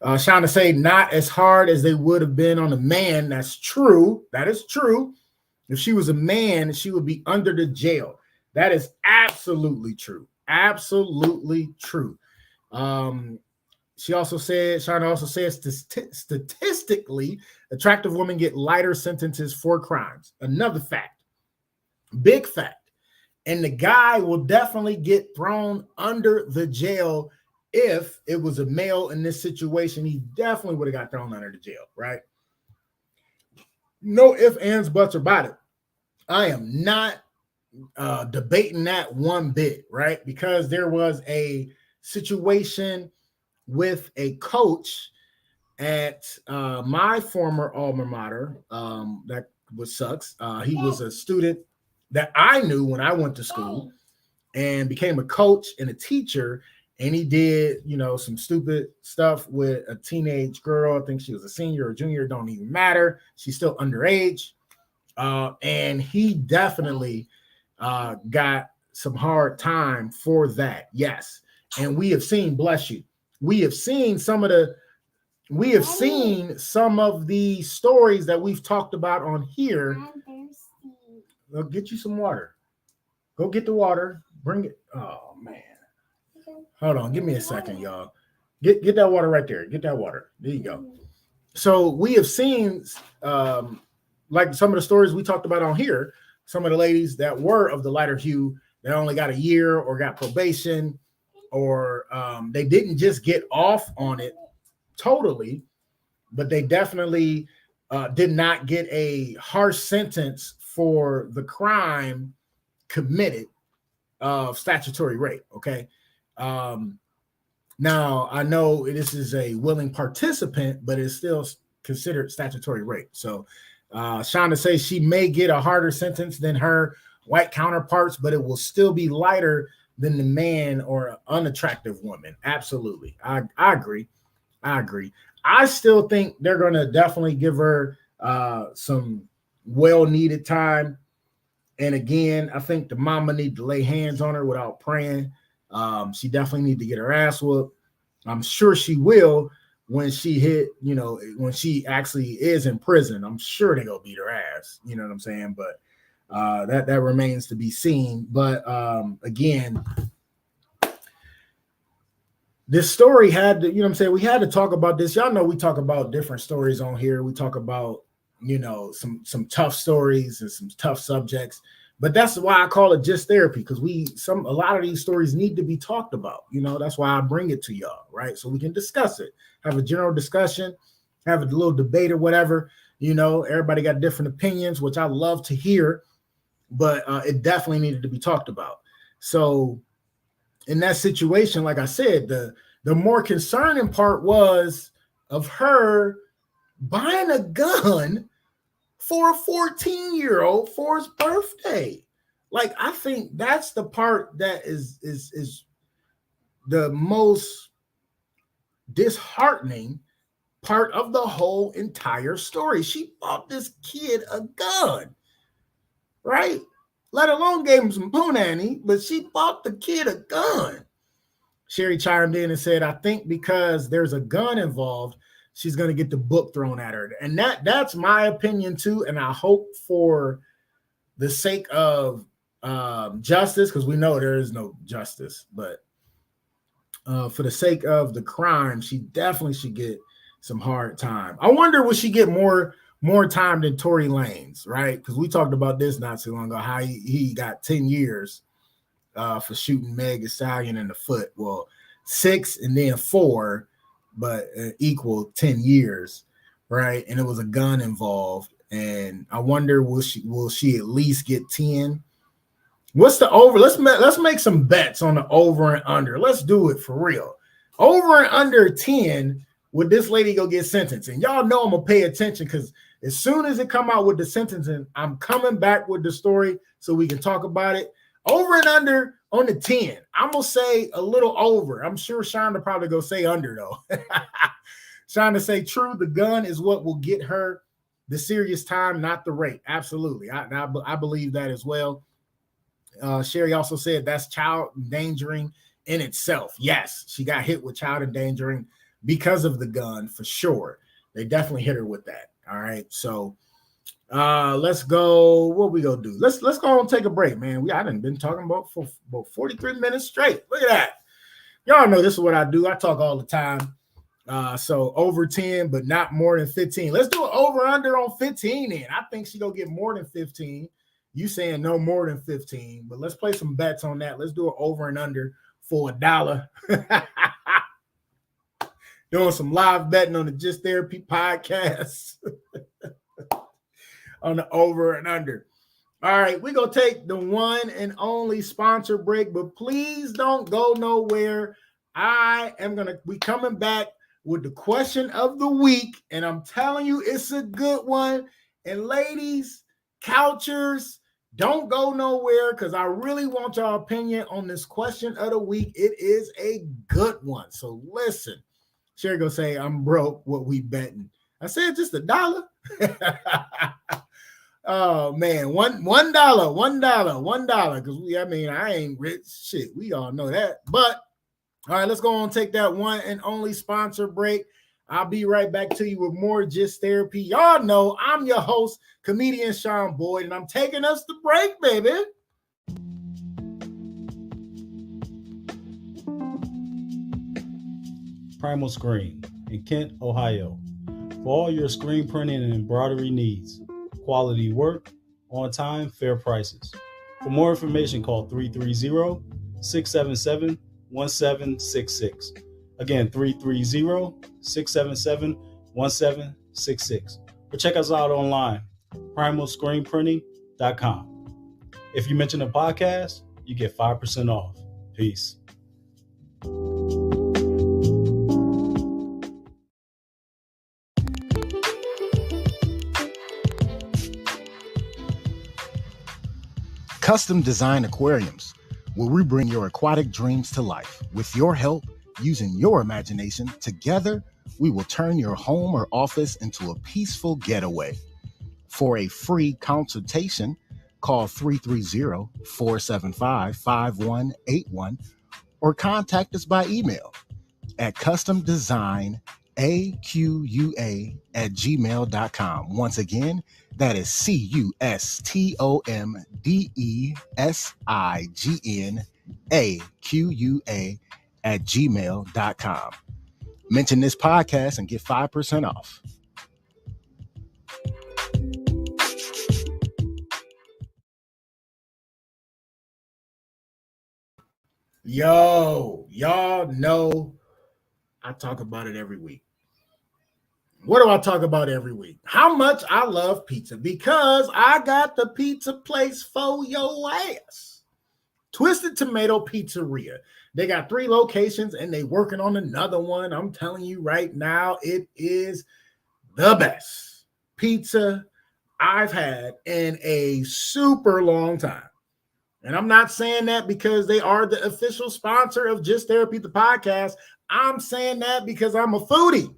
Speaker 6: Shonda say, not as hard as they would have been on a man. That's true. That is true. If she was a man, she would be under the jail. That is absolutely true. Absolutely true. Shonda also says statistically, attractive women get lighter sentences for crimes. Another fact. Big fact. And the guy will definitely get thrown under the jail. If it was a male in this situation, he definitely would have got thrown under the jail, right? No ifs, ands, buts about it. I am not debating that one bit, right? Because there was a situation with a coach at my former alma mater. That sucks. He was a student that I knew when I went to school and became a coach and a teacher. And he did, some stupid stuff with a teenage girl. I think she was a senior or junior. Don't even matter. She's still underage. And he definitely got some hard time for that. Yes. And we have seen, bless you. We have seen some of the stories that we've talked about on here. I'll get you some water. Go get the water. Bring it. Oh, man. Hold on, give me a second, y'all. Get that water right there. Get that water. There you go. So we have seen, like some of the stories we talked about on here, some of the ladies that were of the lighter hue that only got a year or got probation, or they didn't just get off on it totally, but they definitely did not get a harsh sentence for the crime committed of statutory rape. Okay. Now I know this is a willing participant, but it's still considered statutory rape. So Shonda says she may get a harder sentence than her white counterparts, but it will still be lighter than the man or unattractive woman. Absolutely. I agree. I still think they're going to definitely give her some well-needed time. And again, I think the mama need to lay hands on her without praying. She definitely need to get her ass whooped. I'm sure she will when she when she actually is in prison. I'm sure they gonna beat her ass. You know what I'm saying? But that remains to be seen. But again, this story had to, we had to talk about this. Y'all know we talk about different stories on here. We talk about, some tough stories and some tough subjects. But that's why I call it just therapy, because a lot of these stories need to be talked about. You know, that's why I bring it to y'all, right? So we can discuss it, have a general discussion, have a little debate or whatever. You know, everybody got different opinions, which I love to hear, but it definitely needed to be talked about. So in that situation, like I said, the more concerning part was of her buying a gun for a 14-year-old for his birthday. Like, I think that's the part that is the most disheartening part of the whole entire story. She bought this kid a gun, right? Let alone gave him some punani, but she bought the kid a gun. Sherry chimed in and said, I think because there's a gun involved, she's going to get the book thrown at her. And that's my opinion too. And I hope for the sake of justice, because we know there is no justice, but for the sake of the crime, she definitely should get some hard time. I wonder, will she get more time than Tory Lanez, right? Because we talked about this not too long ago, how he got 10 years for shooting Meg Thee Stallion in the foot. Well, 6 and then 4, but equal 10 years, right? And it was a gun involved. And I wonder, will she at least get 10? What's the over? Let's make some bets on the over and under. Let's do it for real. Over and under 10, would this lady go get sentenced? And y'all know I'm gonna pay attention, because as soon as it come out with the sentencing, I'm coming back with the story so we can talk about it. Over and under on the 10. I'm gonna say a little over. I'm sure Shonda probably go say under though. Shonda say true, the gun is what will get her the serious time, not the rate. Absolutely, I believe that as well. Sherry also said that's child endangering in itself. Yes, she got hit with child endangering because of the gun for sure. They definitely hit her with that. All right, so let's go. What we gonna do? Let's go and take a break, man. I done been talking about for about 43 minutes straight. Look at that. Y'all know this is what I do. I talk all the time. So over 10, but not more than 15. Let's do an over under on 15 then. I think she gonna get more than 15. You saying no more than 15, but let's play some bets on that. Let's do an over and under for $1. Doing some live betting on the Just Therapy podcast on the over and under. All right, we're going to take the one and only sponsor break, but please don't go nowhere. We coming back with the question of the week, and I'm telling you, it's a good one. And ladies, couchers, don't go nowhere, because I really want your opinion on this question of the week. It is a good one. So listen. Sherry gonna say, I'm broke, what we betting? I said just $1. Oh man, $1, because I ain't rich. Shit, we all know that. But all right, let's go on and take that one and only sponsor break. I'll be right back to you with more Just Therapy. Y'all know I'm your host, comedian Sean Boyd, and I'm taking us to break, baby.
Speaker 13: Primal Screen in Kent, Ohio. For all your screen printing and embroidery needs. Quality work, on time, fair prices. For more information, call 330-677-1766. Again, 330-677-1766. Or check us out online, primalscreenprinting.com. If you mention a podcast, you get 5% off. Peace.
Speaker 5: Custom Design Aquariums, where we bring your aquatic dreams to life. With your help, using your imagination, together, we will turn your home or office into a peaceful getaway. For a free consultation, call 330-475-5181 or contact us by email at customdesignaqua@gmail.com. Once again, that is customdesignaqua@gmail.com. Mention this podcast and get 5% off.
Speaker 6: Yo, y'all know I talk about it every week. What do I talk about every week? How much I love pizza, because I got the pizza place for your ass. Twisted Tomato Pizzeria. They got 3 locations and they working on another one. I'm telling you right now, it is the best pizza I've had in a super long time. And I'm not saying that because they are the official sponsor of Just Therapy, the podcast. I'm saying that because I'm a foodie.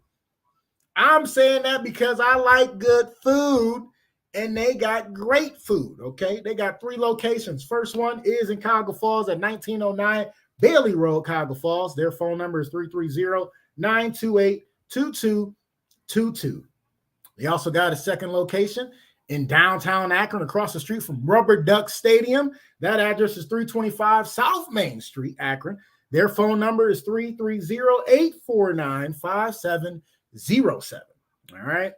Speaker 6: I'm saying that because I like good food, and they got great food, okay? They got 3 locations. First one is in Cuyahoga Falls at 1909 Bailey Road, Cuyahoga Falls. Their phone number is 330-928-2222. They also got a second location in downtown Akron, across the street from Rubber Duck Stadium. That address is 325 South Main Street, Akron. Their phone number is 330-849-5707. All right.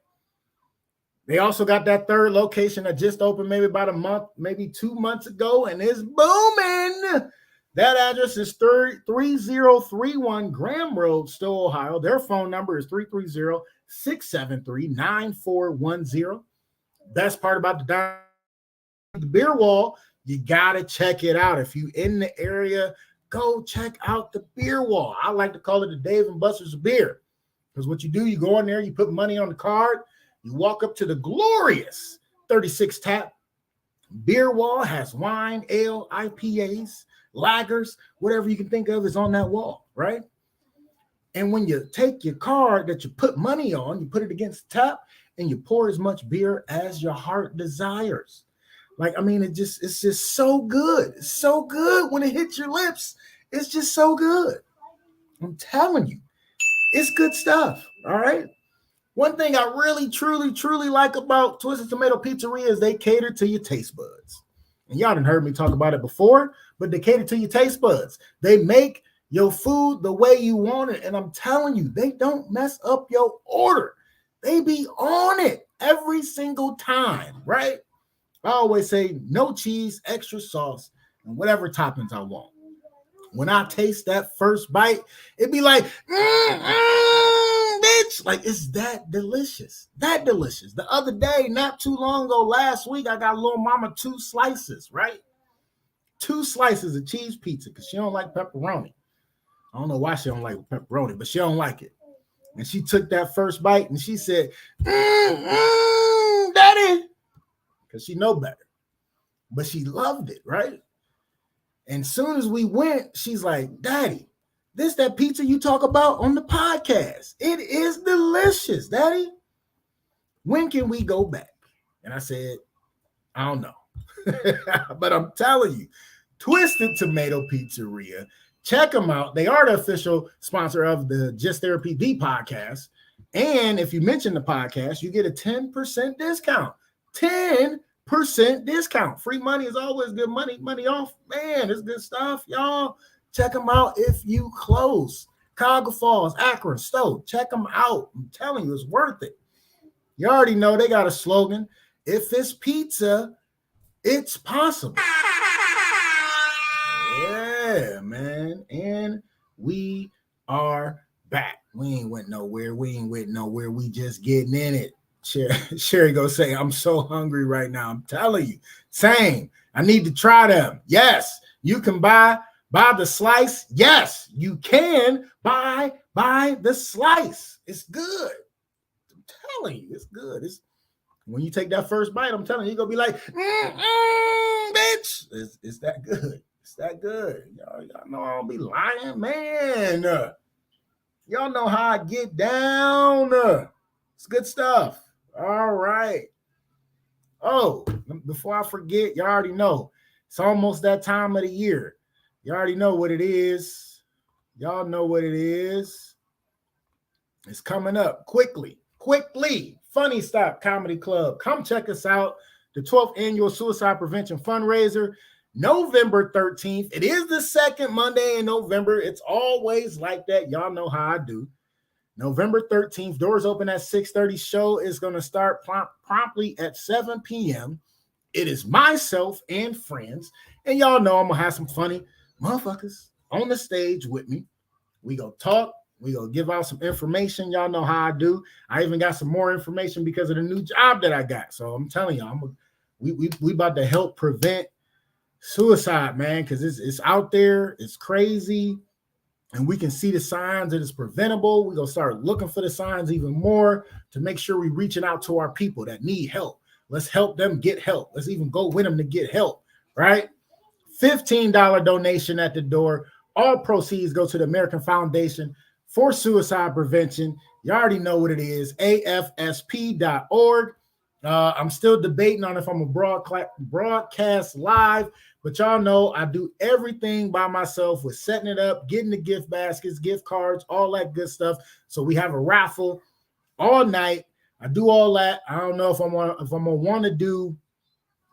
Speaker 6: They also got that third location that just opened maybe about a month, maybe 2 months ago, and it's booming. That address is 3031 Graham Road, Stowe, Ohio. Their phone number is 330-673-9410. Best part about the beer wall, you got to check it out. If you in the area, go check out the beer wall. I like to call it the Dave and Buster's beer, because what you do, you go in there, you put money on the card, you walk up to the glorious 36 tap. Beer wall has wine, ale, IPAs, lagers, whatever you can think of is on that wall, right? And when you take your card that you put money on, you put it against the tap, and you pour as much beer as your heart desires. Like, I mean, it's just so good. It's so good when it hits your lips. It's just so good. I'm telling you, it's good stuff. All right. One thing I really, truly like about Twisted Tomato Pizzeria is they cater to your taste buds. And y'all done heard me talk about it before, but they cater to your taste buds. They make your food the way you want it. And I'm telling you, they don't mess up your order. They be on it every single time, right? I always say no cheese, extra sauce, and whatever toppings I want. When I taste that first bite, it'd be like, bitch, like it's that delicious, that delicious. The other day, not too long ago, last week, I got Lil Mama 2 slices, right? 2 slices of cheese pizza, because she don't like pepperoni. I don't know why she don't like pepperoni, but she don't like it. And she took that first bite and she said, Daddy, because she know better. But she loved it, right? And soon as we went, she's like, Daddy, this that pizza you talk about on the podcast. It is delicious, Daddy. When can we go back? And I said, I don't know. But I'm telling you, Twisted Tomato Pizzeria, check them out. They are the official sponsor of the Just Therapy D podcast. And if you mention the podcast, you get a 10% discount. 10% discount. Free money is always good money. Money off. Man, it's good stuff, y'all. Check them out if you close. Cuyahoga Falls, Akron, Stowe. Check them out. I'm telling you, it's worth it. You already know they got a slogan. If it's pizza, it's possible. Yeah, man. And we are back. We ain't went nowhere. We just getting in it. Sherry go say, I'm so hungry right now. I'm telling you. Same. I need to try them. Yes, you can buy the slice. Yes, you can buy the slice. It's good. I'm telling you, it's good. It's when you take that first bite, I'm telling you, you're gonna be like, bitch. It's that good. It's that good. Y'all know I don't be lying, man. Y'all know how I get down. It's good stuff. All right. Oh, before I forget, y'all already know it's almost that time of the year. You already know what it is. Y'all know what it is. It's coming up quickly. Funny Stop Comedy Club. Come check us out. The 12th annual suicide prevention fundraiser, November 13th. It is the second Monday in November. It's always like that. Y'all know how I do. November 13th, doors open at 6:30. Show is going to start promptly at 7 p.m. It is myself and friends. And y'all know I'm going to have some funny motherfuckers on the stage with me. We go talk. We go give out some information. Y'all know how I do. I even got some more information because of the new job that I got. So I'm telling you, we about to help prevent suicide, man, because it's out there. It's crazy. And we can see the signs that it's preventable. We're going to start looking for the signs even more to make sure we're reaching out to our people that need help. Let's help them get help. Let's even go with them to get help, right? $15 donation at the door. All proceeds go to the American Foundation for Suicide Prevention. You already know what it is, afsp.org. I'm still debating on if I'm a broadcast live, but y'all know I do everything by myself with setting it up, getting the gift baskets, gift cards, all that good stuff. So we have a raffle all night. I do all that. I don't know if I'm gonna want to do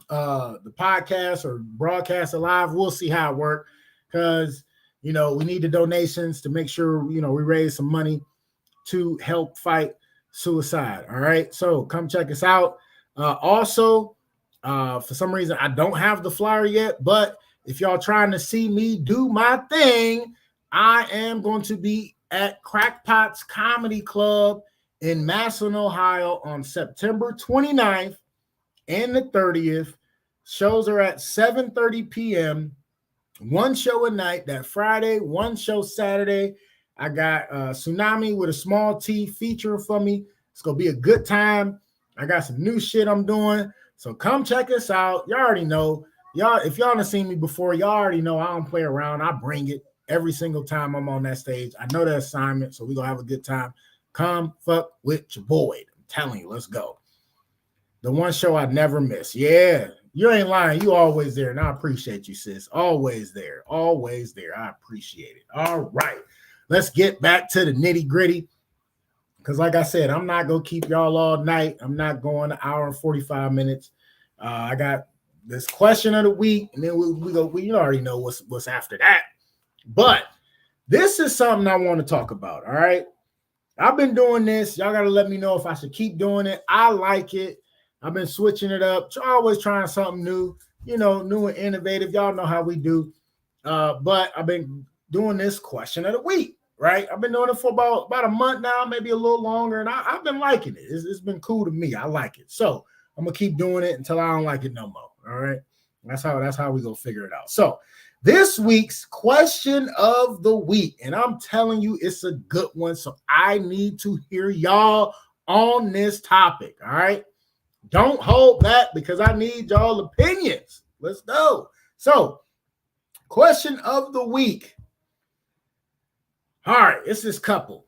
Speaker 6: the podcast or broadcast it live. We'll see how it works, because we need the donations to make sure we raise some money to help fight suicide. All right, so come check us out. Also, for some reason I don't have the flyer yet, but if y'all trying to see me do my thing, I am going to be at Crackpots Comedy Club in Massillon, Ohio on September 29th and the 30th. Shows are at 7:30 p.m. One show a night that Friday, one show Saturday. I got Tsunami with a small T featuring for me. It's going to be a good time. I got some new shit I'm doing. So come check us out. Y'all already know. If y'all done seen me before, y'all already know I don't play around. I bring it every single time I'm on that stage. I know the assignment, so we're going to have a good time. Come fuck with your boy. I'm telling you, let's go. The one show I never miss. Yeah, you ain't lying. You always there, and I appreciate you, sis. Always there. Always there. I appreciate it. All right. Let's get back to the nitty gritty. Because like I said, I'm not going to keep y'all all night. I'm not going an hour and 45 minutes. I got this question of the week, and then we go. You already know what's after that. But this is something I want to talk about, all right? I've been doing this. Y'all got to let me know if I should keep doing it. I like it. I've been switching it up. Always trying something new, new and innovative. Y'all know how we do. But I've been doing this question of the week, right? I've been doing it for about a month now, maybe a little longer, and I've been liking it. It's been cool to me. I like it. So I'm going to keep doing it until I don't like it no more, all right? That's how we go figure it out. So this week's question of the week, and I'm telling you, it's a good one. So I need to hear y'all on this topic. All right. Don't hold back, because I need y'all opinions. Let's go. So question of the week. All right. It's this couple.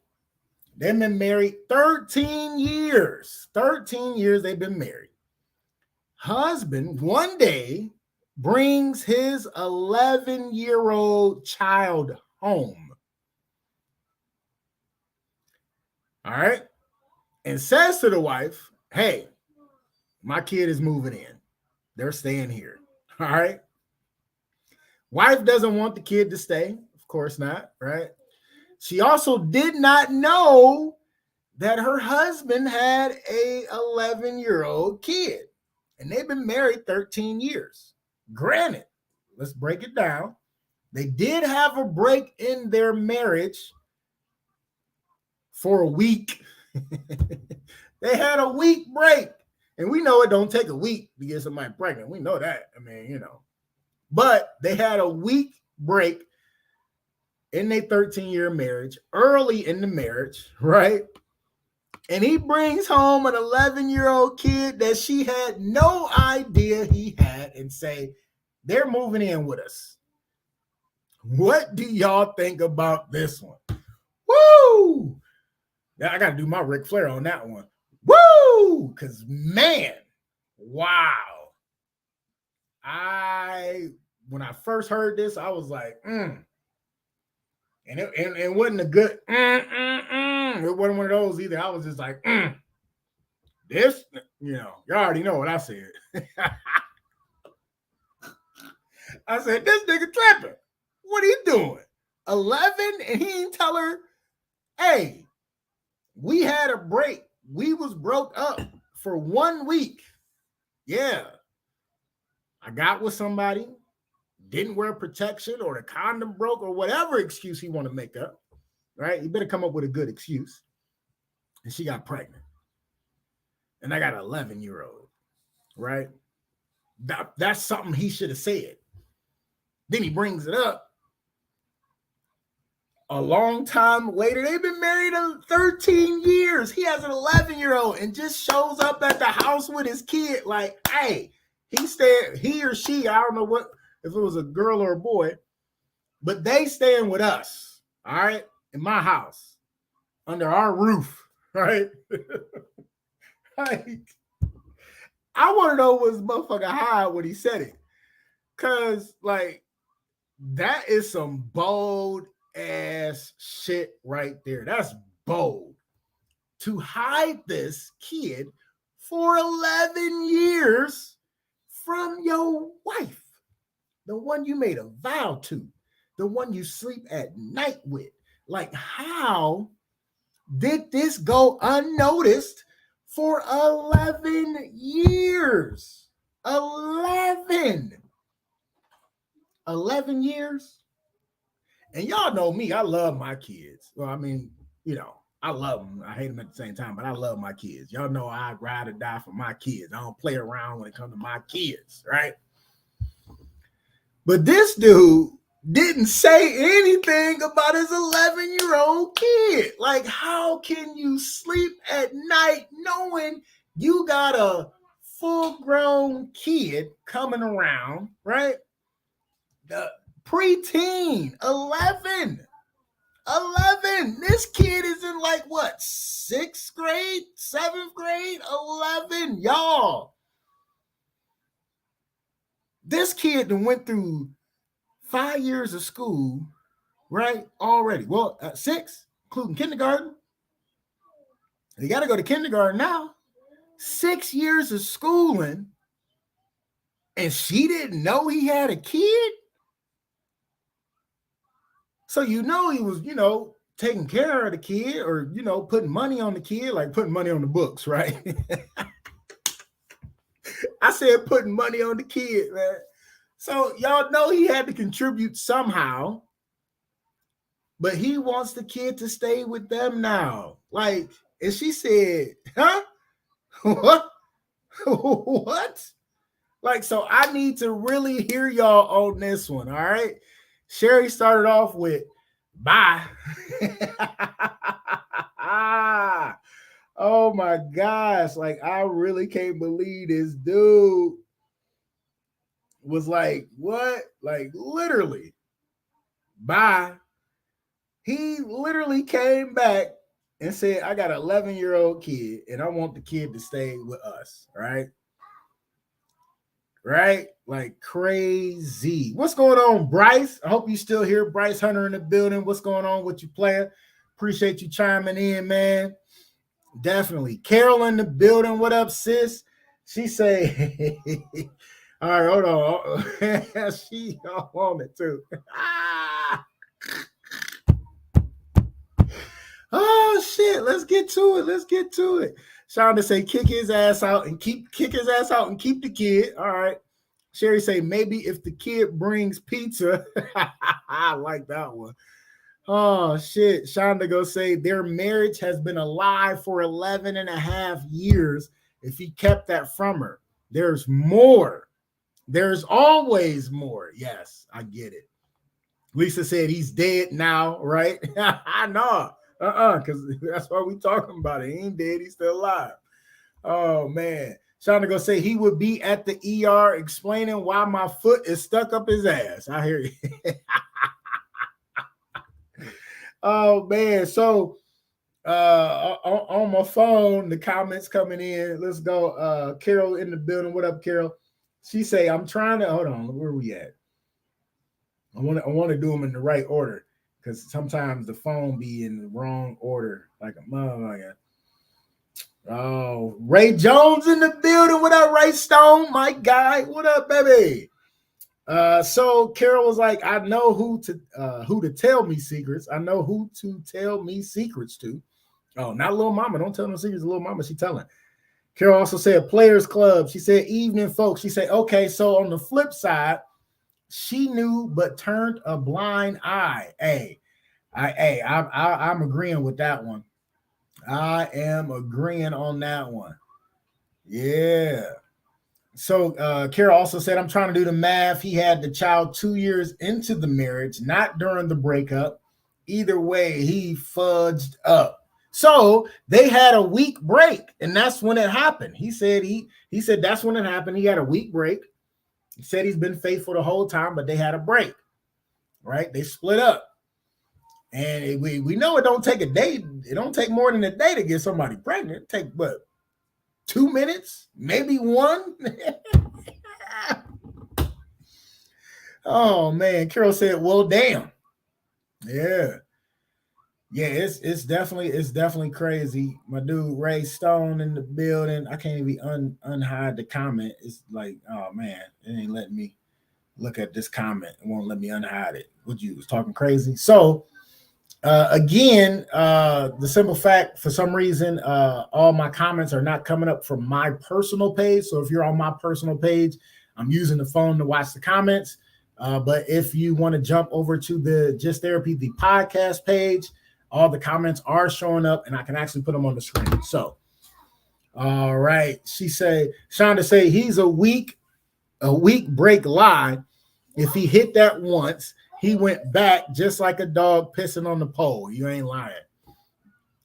Speaker 6: They've been married 13 years. 13 years they've been married. Husband one day brings his 11-year-old child home. All right. And says to the wife, hey, my kid is moving in. They're staying here. All right. Wife doesn't want the kid to stay. Of course not. Right. She also did not know that her husband had a 11-year-old kid, and they've been married 13 years. Granted, let's break it down. They did have a break in their marriage for a week. They had a week break. And we know it don't take a week to get somebody pregnant. We know that. I mean, But they had a week break in their 13-year marriage, early in the marriage, right? And he brings home an 11-year-old kid that she had no idea he had, and say, they're moving in with us. What do y'all think about this one? Woo! Now I got to do my Ric Flair on that one. Woo! Because, man, wow. When I first heard this, I was like, And it wasn't a good, It wasn't one of those either. I was just like, This, y'all already know what I said. I said, this nigga trapping. What are you doing? 11, and he didn't tell her, hey, we had a break. We was broke up for 1 week. Yeah. I got with somebody. didn't wear protection or the condom broke or whatever excuse he want to make up, right? You better come up with a good excuse. And she got pregnant. And I got an 11-year-old, right? That's something he should have said. Then he brings it up. A long time later, they've been married 13 years. He has an 11-year-old and just shows up at the house with his kid like, hey, he or she, I don't know what, if it was a girl or a boy, but they staying with us, all right, in my house, under our roof, right? Like, I want to know was motherfucker high when he said it. Because, like, that is some bold ass shit right there. That's bold. To hide this kid for 11 years from your wife, the one you made a vow to, the one you sleep at night with. Like, how did this go unnoticed for 11 years? 11 years. And y'all know me, I love my kids. Well, I mean, you know, I love them. I hate them at the same time, but I love my kids. Y'all know I ride or die for my kids. I don't play around when it comes to my kids, right? But this dude didn't say anything about his 11-year-old kid. Like, how can you sleep at night knowing you got a full-grown kid coming around, right? The preteen, 11. This kid is in like what, 6th grade, 7th grade, 11, y'all. This kid that went through 5 years of school, right? Already. Well, 6, including kindergarten. He got to go to kindergarten now. 6 years of schooling, and she didn't know he had a kid. So you know he was, you know, taking care of the kid, or, you know, putting money on the kid, like putting money on the books, right? I said putting money on the kid, man. So y'all know he had to contribute somehow, but he wants the kid to stay with them now. Like, and she said, huh? What? What? Like, so I need to really hear y'all on this one, all right? Sherry started off with, bye. Oh my gosh. Like, I really can't believe this dude was like, what? Like, literally, bye. He literally came back and said, I got an 11-year-old kid and I want the kid to stay with us, right? Right? Like, crazy. What's going on, Bryce? I hope you still here. Bryce Hunter in the building. What's going on with you, player? Appreciate you chiming in, man. Definitely. Carol in the building. What up, sis? She say, all right, hold on. She on it too. Oh shit, let's get to it. Shonda say kick his ass out and keep the kid. All right. Sherry say maybe if the kid brings pizza. I like that one. Oh shit. Shonda go say their marriage has been alive for 11 and a half years. If he kept that from her, there's more. There's always more. Yes, I get it. Lisa said he's dead now, right? I know. Because that's why we talking about it. He ain't dead, he's still alive. Oh man. Shonda go say he would be at the ER explaining why my foot is stuck up his ass. I hear you. Oh man. So on my phone, the comments coming in. Let's go. Carol in the building. What up, Carol? She say, I'm trying to hold on. Where are we at? I want to do them in the right order. Because sometimes the phone be in the wrong order, like a motherfucker. Oh, Ray Jones in the building. What up, Ray Stone? My guy. What up, baby? So Carol was like, I know who to tell me secrets. I know who to tell me secrets to. Oh, not Little Mama. Don't tell no secrets to Little Mama. She telling. Carol also said Players Club. She said evening, folks. She said, okay, so on the flip side, she knew but turned a blind eye. I'm agreeing with that one. I am agreeing on that one. Yeah. So Kara also said, I'm trying to do the math. He had the child 2 years into the marriage, not during the breakup. Either way, he fudged up. So they had a week break, and that's when it happened. He said that's when it happened. He had a week break. He said he's been faithful the whole time, but they had a break, right? They split up. And we know it don't take a day. It don't take more than a day to get somebody pregnant. It take, what, 2 minutes? Maybe one? Oh, man. Carol said, well, damn. Yeah. Yeah, it's definitely crazy. My dude Ray Stone in the building. I can't even unhide the comment. It's like, oh man, it ain't letting me look at this comment. It won't let me unhide it. What you was talking crazy? So again, the simple fact, for some reason, all my comments are not coming up from my personal page. So if you're on my personal page, I'm using the phone to watch the comments. But if you want to jump over to the Just Therapy, the podcast page, all the comments are showing up and I can actually put them on the screen. So, all right. Shonda say he's a week break lie. If he hit that once, he went back just like a dog pissing on the pole. You ain't lying.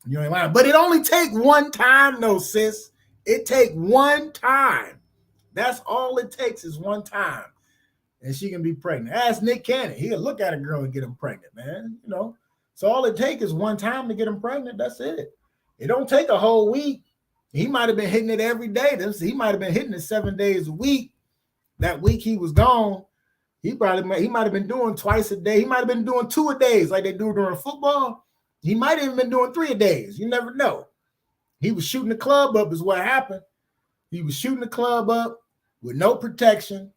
Speaker 6: You ain't lying. But it only take one time though, sis. It take one time. That's all it takes is one time. And she can be pregnant. Ask Nick Cannon. He'll look at a girl and get him pregnant, man. You know. So all it takes is one time to get him pregnant. That's it. It don't take a whole week. He might have been hitting it every day. He might have been hitting it 7 days a week. That week he was gone. He might have been doing twice a day. He might have been doing 2 a days like they do during football. He might have even been doing 3 a days. You never know. He was shooting the club up is what happened. He was shooting the club up with no protection,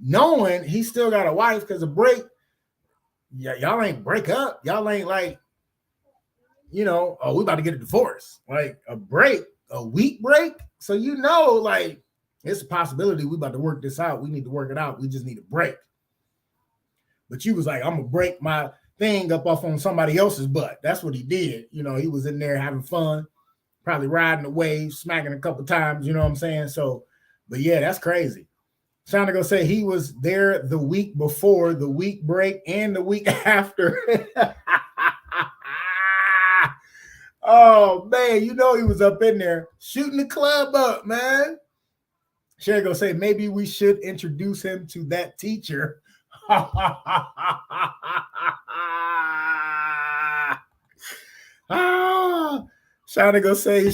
Speaker 6: knowing he still got a wife because a break. Yeah, y'all ain't break up. Y'all ain't like, we about to get a divorce. Like a week break. So like it's a possibility we about to work this out. We need to work it out. We just need a break. But you was like, I'm gonna break my thing up off on somebody else's butt. That's what he did. He was in there having fun, probably riding the wave, smacking a couple times. You know what I'm saying? So, but yeah, that's crazy. Shonda go say he was there the week before, the week break, and the week after. Oh, man, he was up in there shooting the club up, man. Sherry go say maybe we should introduce him to that teacher. Shonda go say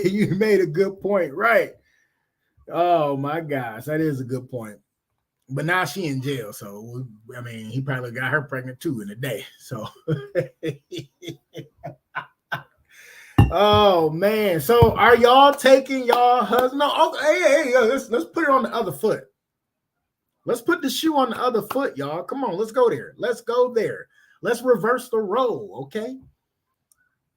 Speaker 6: you made a good point, right? Oh my gosh, that is a good point. But now she in jail, so he probably got her pregnant too in a day. So, oh man. So, are y'all taking y'all husband? No, hey, let's put it on the other foot. Let's put the shoe on the other foot, y'all. Come on, let's go there. Let's go there. Let's reverse the role, okay?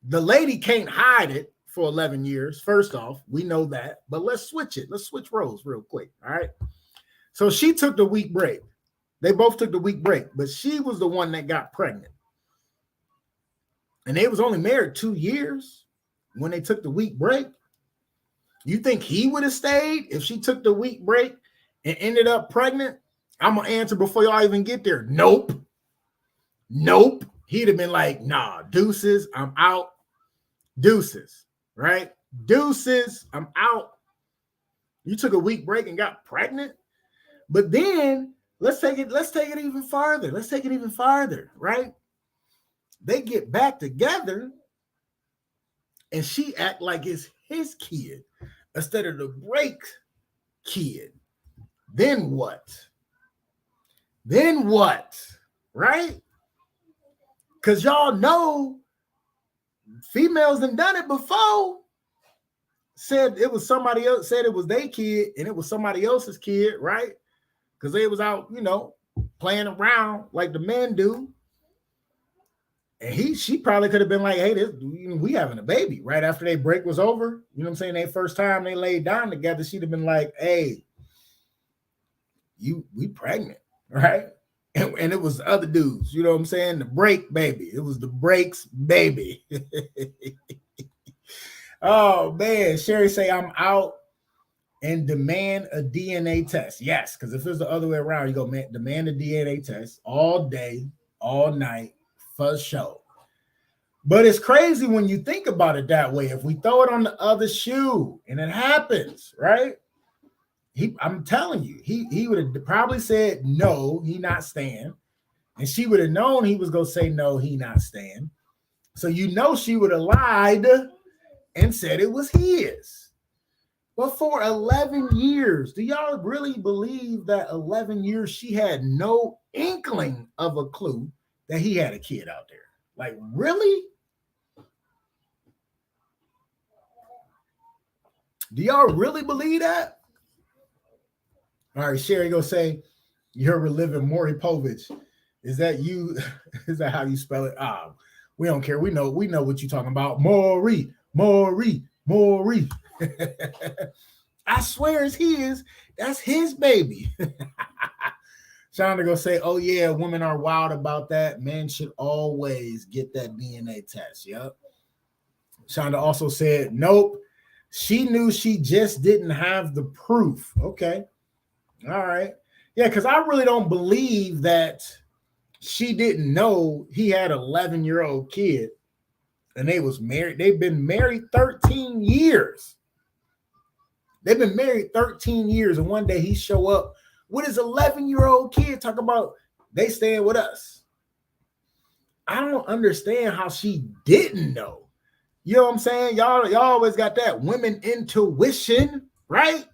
Speaker 6: The lady can't hide it for 11 years. First off, we know that, but let's switch it. Let's switch roles real quick. All right. So she took the week break. They both took the week break, but she was the one that got pregnant. And they was only married 2 years when they took the week break. You think he would have stayed if she took the week break and ended up pregnant? I'm going to answer before y'all even get there. Nope. He'd have been like, nah, deuces, I'm out. Deuces. Right? Deuces, I'm out. You took a week break and got pregnant. But then let's take it even farther. Let's take it even farther, right? They get back together and she act like it's his kid instead of the break kid. Then what? Right? Because y'all know females done done it before. Said it was somebody else, said it was their kid, and it was somebody else's kid, right? Because they was out, playing around like the men do. And she probably could have been like, hey, we having a baby right after their break was over. You know what I'm saying? Their first time they laid down together, she'd have been like, hey, we pregnant. right? And it was other dudes, you know what I'm saying? The break baby. It was the breaks baby. Oh man, Sherry say I'm out and demand a DNA test. Yes, because if it's the other way around, you go demand a DNA test all day, all night, for sure. But it's crazy when you think about it that way. If we throw it on the other shoe and it happens, right? I'm telling you, he would have probably said no, he not staying. And she would have known he was going to say no, he not staying. So you know she would have lied and said it was his. But for 11 years, do y'all really believe that 11 years she had no inkling of a clue that he had a kid out there? Like, really? Do y'all really believe that? All right, Sherry go say, you're reliving Maury Povich. Is that you? Is that how you spell it? We don't care. We know what you're talking about. Maury. I swear it's his. That's his baby. Shonda go say, oh yeah, women are wild about that. Men should always get that DNA test. Yep. Shonda also said, nope. She knew, she just didn't have the proof. Okay. All right. Yeah, because I really don't believe that she didn't know he had an 11-year-old kid and they was married. They've been married 13 years. They've been married 13 years. And one day he show up with his 11-year-old kid talking about they staying with us. I don't understand how she didn't know. You know what I'm saying? Y'all always got that women intuition, right?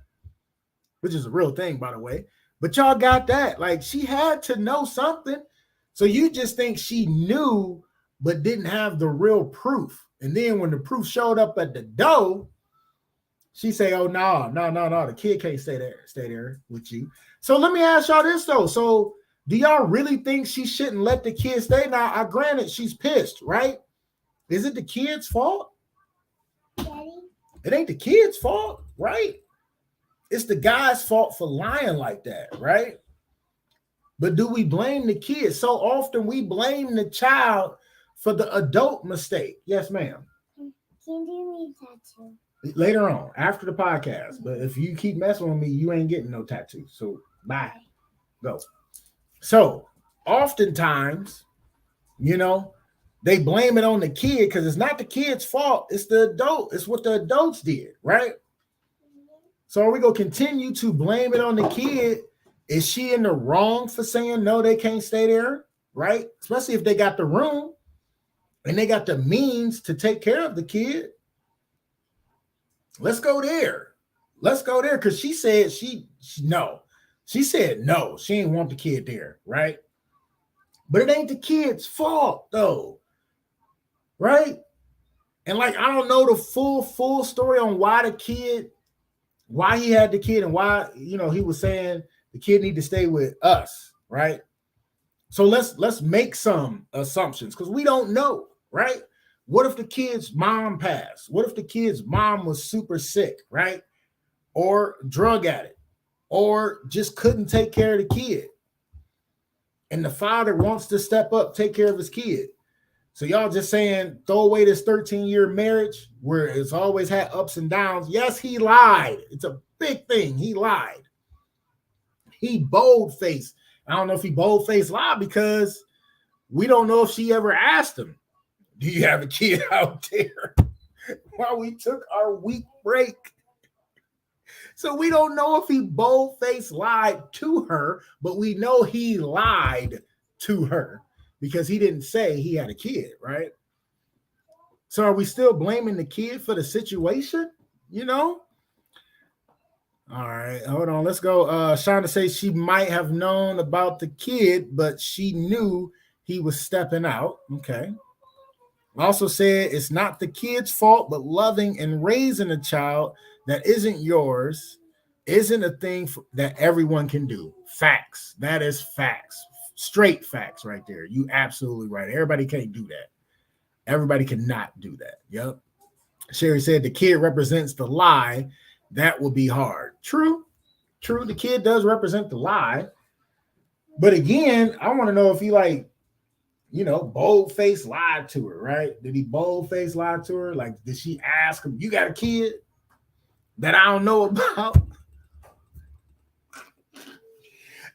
Speaker 6: Which is a real thing, by the way. But y'all got that. Like, she had to know something. So you just think she knew, but didn't have the real proof. And then when the proof showed up at the door, she say, oh, no, the kid can't stay there with you. So let me ask y'all this, though. So do y'all really think she shouldn't let the kid stay? Now, granted, she's pissed, right? Is it the kid's fault?
Speaker 8: Daddy?
Speaker 6: It ain't the kid's fault, right? It's the guy's fault for lying like that, right? But do we blame the kid? So often we blame the child for the adult mistake. Yes, ma'am.
Speaker 8: Can you do me a tattoo?
Speaker 6: Later on, after the podcast. But if you keep messing with me, you ain't getting no tattoo. So bye. Go. So oftentimes, they blame it on the kid because it's not the kid's fault. It's the adult. It's what the adults did, right? So are we going to continue to blame it on the kid? Is she in the wrong for saying no, they can't stay there, right? Especially if they got the room and they got the means to take care of the kid. Let's go there. Because she said no. She said no. She didn't want the kid there, right? But it ain't the kid's fault, though. Right? And I don't know the full story on why he had the kid and why, he was saying the kid need to stay with us, right? So let's make some assumptions because we don't know, right? What if the kid's mom passed? What if the kid's mom was super sick, right? Or drug addict, or just couldn't take care of the kid. And the father wants to step up, take care of his kid. So y'all just saying, throw away this 13-year marriage where it's always had ups and downs. Yes, he lied. It's a big thing. He lied. He bold-faced. I don't know if he bold-faced lied because we don't know if she ever asked him, do you have a kid out there? While we took our week break. So we don't know if he bold-faced lied to her, but we know he lied to her because he didn't say he had a kid, right? So are we still blaming the kid for the situation? All right, hold on. Let's go. Shonda says she might have known about the kid, but she knew he was stepping out. Okay. Also said it's not the kid's fault, but loving and raising a child that isn't yours isn't a thing that everyone can do. Facts. That is facts. Straight facts right there. You absolutely right. Everybody can't do that. Everybody cannot do that. Yep. Sherry said the kid represents the lie. That will be hard. True. The kid does represent the lie. But again, I want to know if he like, bold-faced lied to her, right? Did he bold-faced lie to her? Like, did she ask him, you got a kid that I don't know about?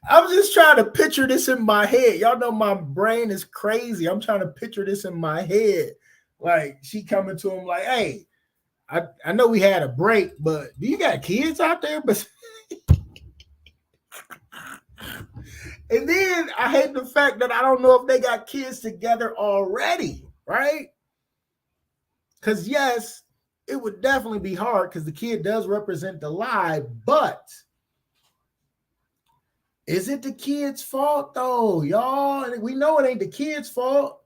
Speaker 6: I'm just trying to picture this in my head. Y'all know my brain is crazy. I'm trying to picture this in my head. Like, she coming to him like, hey, I know we had a break, but do you got kids out there? But and then I hate the fact that I don't know if they got kids together already, right? Because yes, it would definitely be hard because the kid does represent the lie, but is it the kid's fault though, y'all? We know it ain't the kid's fault.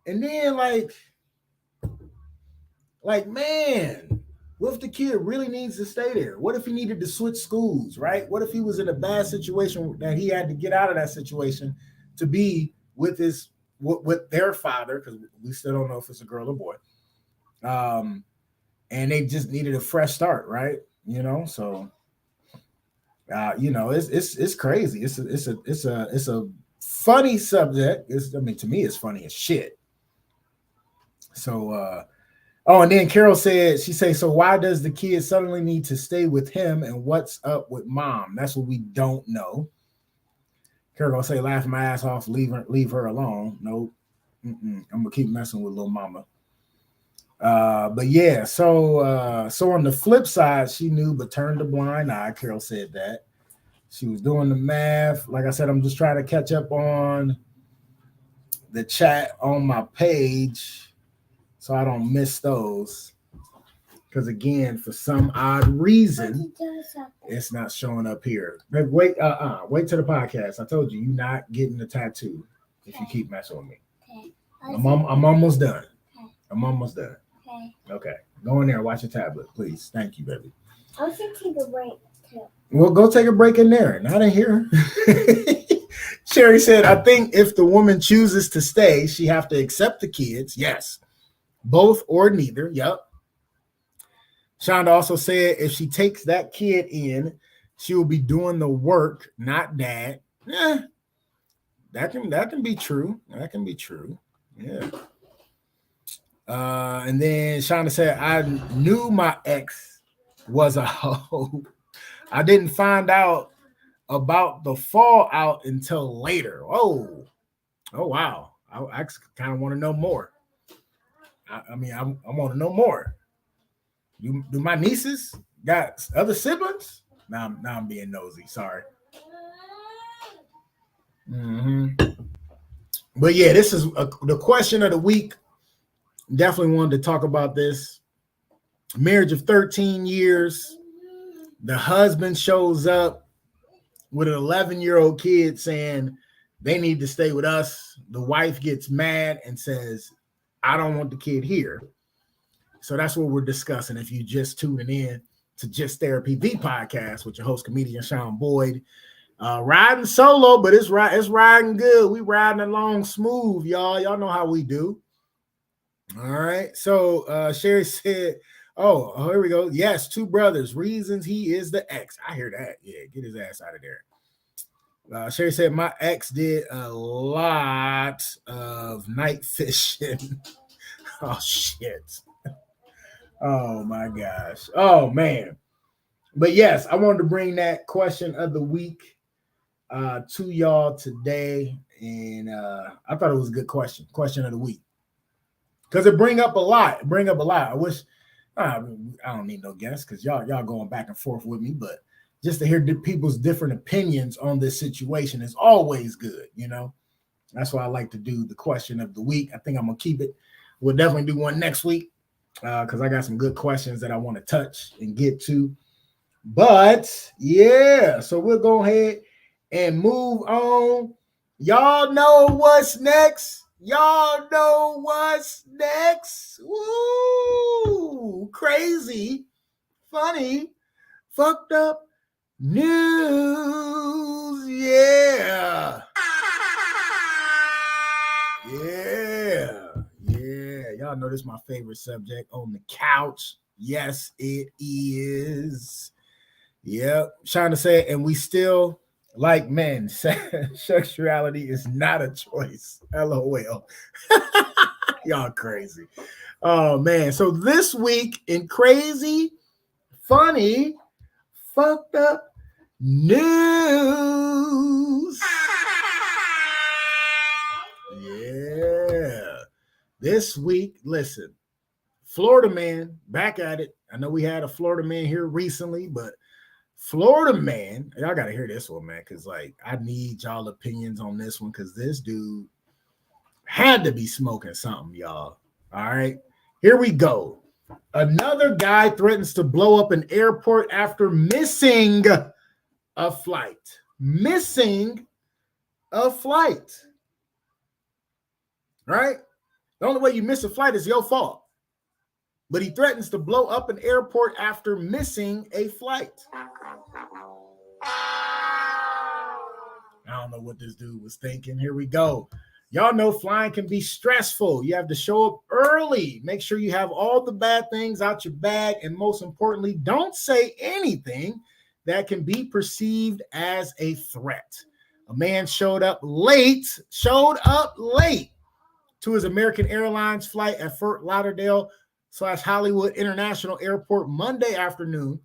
Speaker 6: And then like, man, what if the kid really needs to stay there? What if he needed to switch schools, right? What if he was in a bad situation that he had to get out of that situation to be with with their father, because we still don't know if it's a girl or boy. And they just needed a fresh start, right? So it's crazy. It's a funny subject. To me, it's funny as shit. So and then Carol said, so why does the kid suddenly need to stay with him and what's up with mom? That's what we don't know. Carol gonna say, laughing my ass off, leave her alone. Nope. I'm gonna keep messing with little mama. But yeah, so on the flip side, she knew but turned a blind eye. Carol said that. She was doing the math. Like I said, I'm just trying to catch up on the chat on my page so I don't miss those. Because again, for some odd reason, it's not showing up here. But wait to the podcast. I told you, you're not getting the tattoo if you keep messing with me.
Speaker 8: Okay.
Speaker 6: I'm almost done.
Speaker 8: Okay.
Speaker 6: I'm almost done. Okay. Go in there and watch your tablet, please. Thank you, baby.
Speaker 8: I was going to take a break, too.
Speaker 6: Well, go take a break in there. Not in here. Sherry said, I think if the woman chooses to stay, she have to accept the kids. Yes. Both or neither. Yep. Shonda also said if she takes that kid in, she will be doing the work, not dad. Yeah. That can be true. That can be true. Yeah. And then Shonda said, I knew my ex was a hoe. I didn't find out about the fallout until later. Oh wow. I kind of want to know more. I want to know more. Do my nieces got other siblings? Now I'm being nosy. Sorry. But yeah, this is the question of the week. Definitely wanted to talk about this. Marriage of 13 years. The husband shows up with an 11-year-old kid saying they need to stay with us. The wife gets mad and says, I don't want the kid here. So that's what we're discussing. If you just tuning in to Just Therapy, the podcast with your host, comedian Sean Boyd. Riding solo, but it's riding good. We riding along smooth, y'all. Y'all know how we do. All right. So Sherry said, oh, here we go. Yes, two brothers. Reasons he is the ex. I hear that. Yeah, get his ass out of there. Sherry said, my ex did a lot of night fishing. Oh, shit. Oh, my gosh. Oh, man. But yes, I wanted to bring that question of the week to y'all today. And I thought it was a good question of the week. Because it bring up a lot. I wish, I don't need no guests because y'all going back and forth with me. But just to hear people's different opinions on this situation is always good, you know. That's why I like to do the question of the week. I think I'm going to keep it. We'll definitely do one next week because I got some good questions that I want to touch and get to. But, yeah, so we'll go ahead and move on. Y'all know what's next. Y'all know what's next. Woo! Crazy, funny, fucked up news. Yeah. Y'all know this is my favorite subject on the couch. Yes, it is. Yep. Trying to say, and we still Like men, sexuality is not a choice. LOL. Y'all crazy. Oh, man. So this week in crazy, funny, fucked up news. Yeah. This week, listen, Florida man, back at it. I know we had a Florida man here recently, but Florida man, y'all got to hear this one, man, because, like, I need y'all opinions on this one because this dude had to be smoking something, y'all. All right, here we go. Another guy threatens to blow up an airport after missing a flight. Missing a flight. Right? The only way you miss a flight is your fault. But he threatens to blow up an airport after missing a flight. I don't know what this dude was thinking. Here we go. Y'all know flying can be stressful. You have to show up early. Make sure you have all the bad things out your bag. And most importantly, don't say anything that can be perceived as a threat. A man showed up late to his American Airlines flight at Fort Lauderdale/Hollywood International Airport Monday afternoon,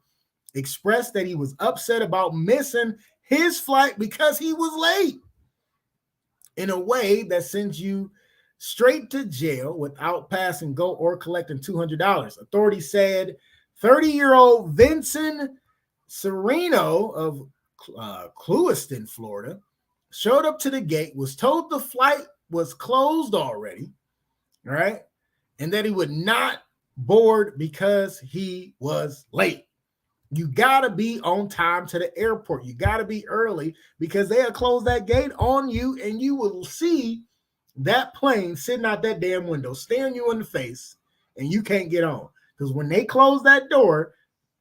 Speaker 6: expressed that he was upset about missing his flight because he was late in a way that sends you straight to jail without pass and go or collecting $200. Authorities said 30-year-old Vincent Sereno of Clewiston, Florida, showed up to the gate, was told the flight was closed already, right? And that he would not board because he was late. You got to be on time to the airport. You got to be early because they'll close that gate on you and you will see that plane sitting out that damn window, staring you in the face, and you can't get on. Because when they close that door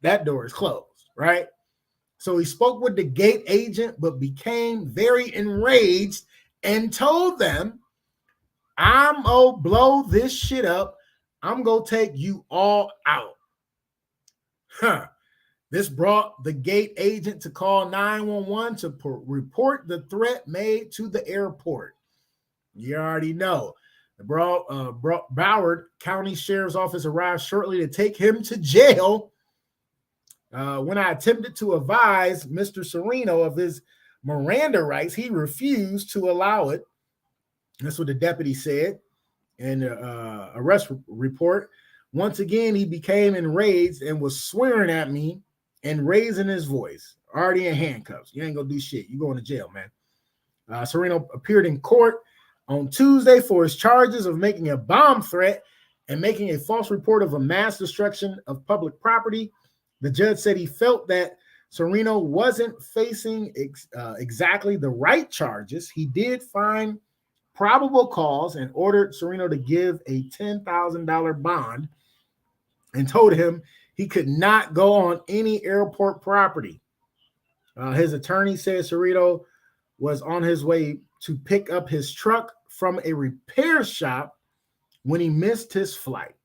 Speaker 6: is closed, right? So he spoke with the gate agent, but became very enraged and told them, I'm going to blow this shit up. I'm going to take you all out. This brought the gate agent to call 911 to report the threat made to the airport. You already know. The Broward County Sheriff's Office arrived shortly to take him to jail. When I attempted to advise Mr. Sereno of his Miranda rights, he refused to allow it. That's what the deputy said in the arrest report. Once again, he became enraged and was swearing at me and raising his voice. Already in handcuffs. You ain't gonna do shit. You going to jail, man. Sereno appeared in court on Tuesday for his charges of making a bomb threat and making a false report of a mass destruction of public property. The judge said he felt that Sereno wasn't facing exactly the right charges. He did find probable cause and ordered Sereno to give a $10,000 bond and told him he could not go on any airport property. His attorney said Sereno was on his way to pick up his truck from a repair shop when he missed his flight.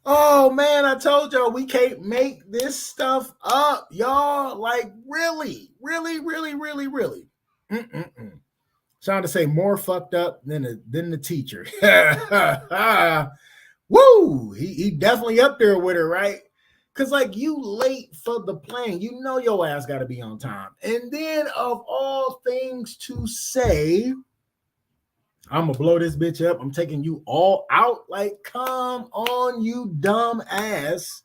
Speaker 6: Oh, man, I told y'all we can't make this stuff up, y'all. Like, really. Trying to say more fucked up than the teacher. Woo! He definitely up there with her, right? Because, like, you late for the plane. You know your ass got to be on time. And then, of all things to say, I'm going to blow this bitch up. I'm taking you all out. Like, come on, you dumb ass.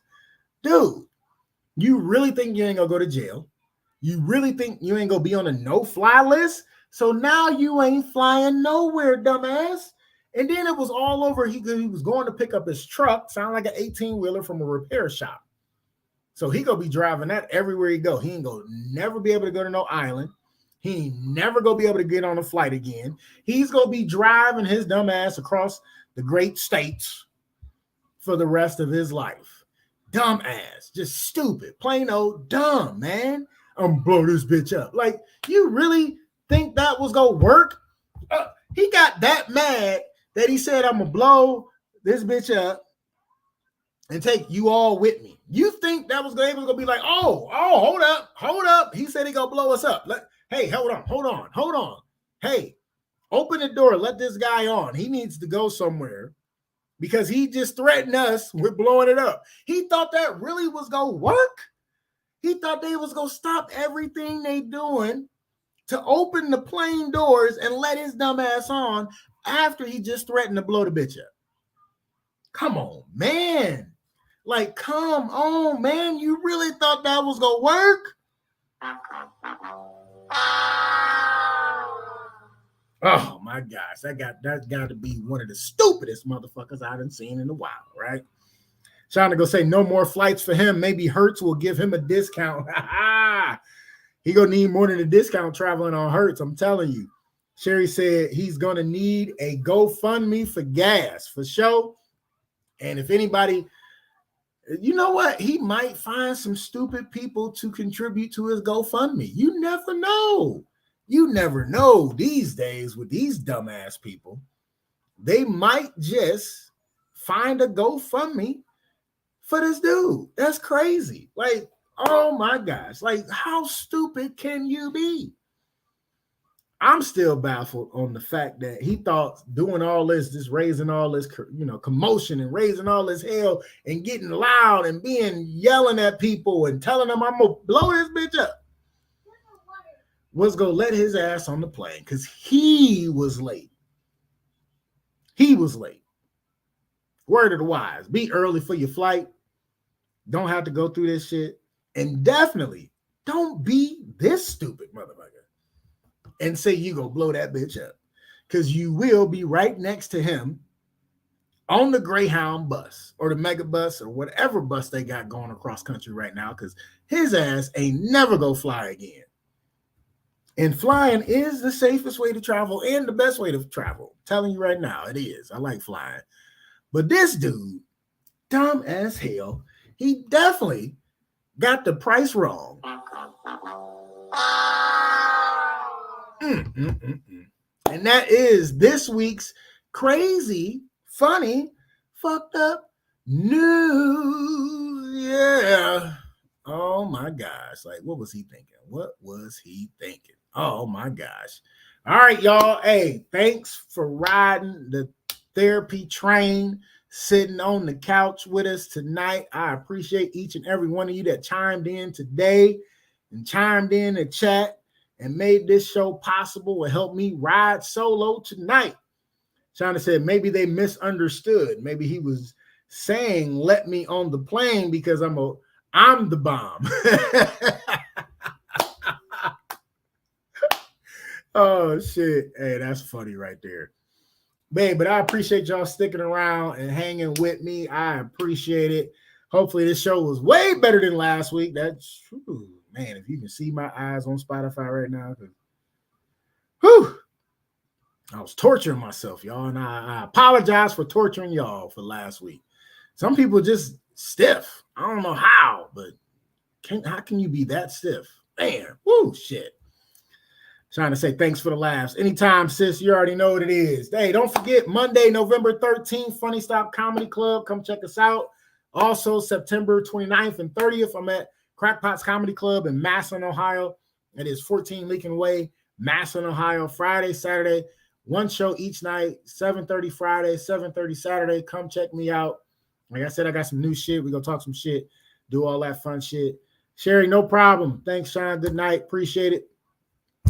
Speaker 6: Dude, you really think you ain't going to go to jail? You really think you ain't going to be on a no-fly list? So now you ain't flying nowhere, dumbass. And then it was all over. He was going to pick up his truck, sound like an 18-wheeler from a repair shop. So he going to be driving that everywhere he go. He ain't going to never be able to go to no island. He ain't never going to be able to get on a flight again. He's going to be driving his dumb ass across the great states for the rest of his life. Dumb ass. Just stupid. Plain old dumb, man. I'm going to blow this bitch up. Like, you really think that was going to work? He got that mad that he said, I'm going to blow this bitch up. and take you all with me. You think that was going to be like, oh, hold up. He said he going to blow us up. Hey, hold on. Hey, open the door. Let this guy on. He needs to go somewhere because he just threatened us with blowing it up. He thought that really was going to work. He thought they was going to stop everything they doing to open the plane doors and let his dumb ass on after he just threatened to blow the bitch up. Come on, man. Like, come on, man. You really thought that was going to work? Oh, my gosh. That's got to be one of the stupidest motherfuckers I done seen in a while, right? Trying to go say no more flights for him. Maybe Hertz will give him a discount. He going to need more than a discount traveling on Hertz. I'm telling you. Sherry said he's going to need a GoFundMe for gas, for sure. And if anybody, you know what? He might find some stupid people to contribute to his GoFundMe. You never know. You never know these days with these dumbass people. They might just find a GoFundMe for this dude. That's crazy. Like, oh my gosh. Like, how stupid can you be? I'm still baffled on the fact that he thought doing all this, just raising all this, commotion and raising all this hell and getting loud and yelling at people and telling them I'm going to blow this bitch up was going to let his ass on the plane because he was late. He was late. Word of the wise, be early for your flight. Don't have to go through this shit. And definitely don't be this stupid motherfucker and say you go blow that bitch up, because you will be right next to him on the Greyhound bus or the Mega Bus or whatever bus they got going across country right now, because his ass ain't never go fly again. And flying is the safest way to travel and the best way to travel. I'm telling you right now, it is. I like flying. But this dude, dumb as hell, he definitely got the price wrong. And that is this week's crazy, funny, fucked up news. Yeah. Oh my gosh. Like, what was he thinking? Oh my gosh. All right, y'all. Hey, thanks for riding the therapy train, sitting on the couch with us tonight. I appreciate each and every one of you that chimed in today and chimed in the chat and made this show possible and helped me ride solo tonight. China said maybe they misunderstood. Maybe he was saying let me on the plane because I'm the bomb. Oh shit. Hey, that's funny right there. Man, but I appreciate y'all sticking around and hanging with me. I appreciate it. Hopefully this show was way better than last week. That's true. Man, if you can see my eyes on Spotify right now, I was torturing myself, y'all, and I apologize for torturing y'all for last week. Some people just stiff. I don't know how, but how can you be that stiff? Man, shit. Trying to say thanks for the laughs. Anytime, sis, you already know what it is. Hey, don't forget, Monday, November 13th, Funny Stop Comedy Club. Come check us out. Also, September 29th and 30th, I'm at Crackpots Comedy Club in Massillon, Ohio. It is 14 Lincoln Way, Massillon, Ohio. Friday, Saturday, one show each night, 7:30 Friday, 7:30 Saturday. Come check me out. Like I said, I got some new shit. We're going to talk some shit, do all that fun shit. Sherry, no problem. Thanks, Sean. Good night. Appreciate it.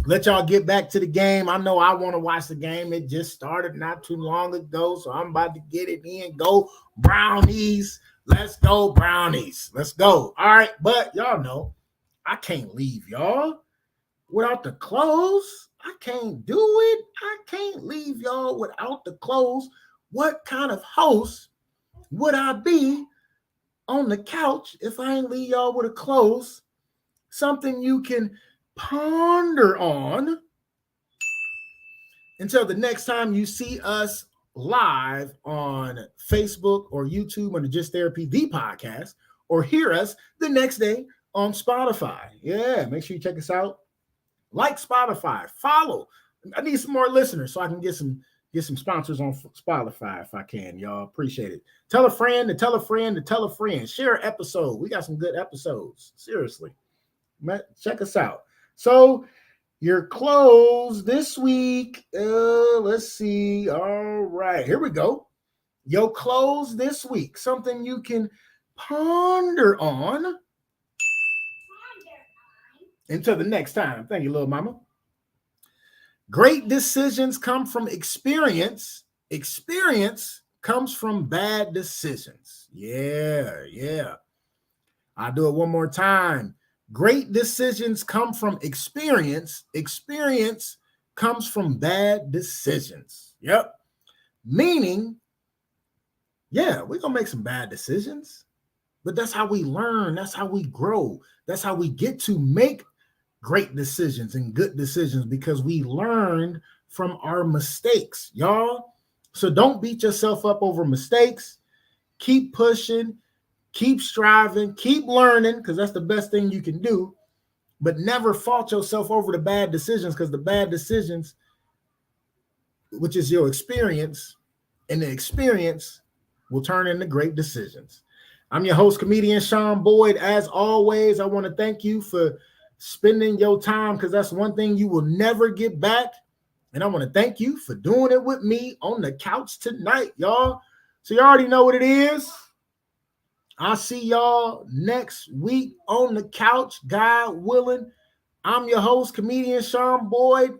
Speaker 6: Let y'all get back to the game. I know I want to watch the game. It just started not too long ago, so I'm about to get it in. Go Brownies. Let's go, Brownies. Let's go. All right, but y'all know I can't leave y'all without the clothes. I can't do it. I can't leave y'all without the clothes. What kind of host would I be on the couch if I ain't leave y'all with a close? Something you can ponder on until the next time you see us live on Facebook or YouTube on the Just Therapy, the podcast, or hear us the next day on Spotify. Yeah, make sure you check us out. Like Spotify, follow. I need some more listeners so I can get some Get some sponsors on Spotify if I can, y'all. Appreciate it. Tell a friend to tell a friend to tell a friend. Share an episode. We got some good episodes. Seriously. Check us out. So your close this week. Let's see. All right. Here we go. Your close this week. Something you can ponder on. Until the next time. Thank you, little mama. Great decisions come from experience. Experience comes from bad decisions. Yeah. I'll do it one more time. Great decisions come from experience. Experience comes from bad decisions. Yep. Meaning, yeah, we're going to make some bad decisions, but that's how we learn. That's how we grow. That's how we get to make great decisions and good decisions, because we learned from our mistakes, y'all. So don't beat yourself up over mistakes. Keep pushing, keep striving, keep learning, because that's the best thing you can do. But never fault yourself over the bad decisions, because the bad decisions, which is your experience, and the experience will turn into great decisions. I'm your host, comedian Sean Boyd. As always, I want to thank you for spending your time, because that's one thing you will never get back. And I want to thank you for doing it with me on the couch tonight, y'all. So you already know what it is. I'll see y'all next week on the couch, God willing. I'm your host, comedian Sean Boyd,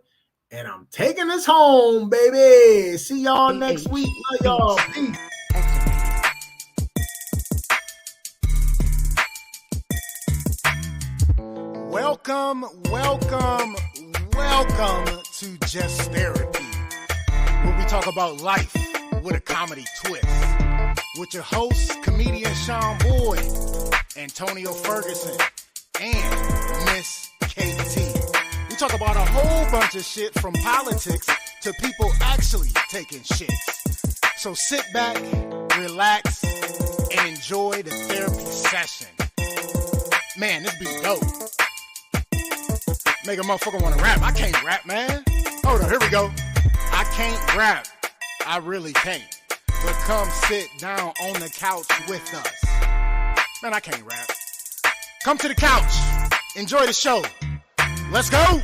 Speaker 6: and I'm taking us home, baby. See y'all next week. Love y'all. Peace.
Speaker 5: Welcome to Just Therapy, where we talk about life with a comedy twist. With your hosts, comedian Sean Boyd, Antonio Ferguson, and Miss KT. We talk about a whole bunch of shit, from politics to people actually taking shits. So sit back, relax, and enjoy the therapy session. Man, this be dope. Make a motherfucker want to rap. I can't rap, man. Hold on, here we go. I can't rap. I really can't. But come sit down on the couch with us. Man, I can't rap. Come to the couch. Enjoy the show. Let's go.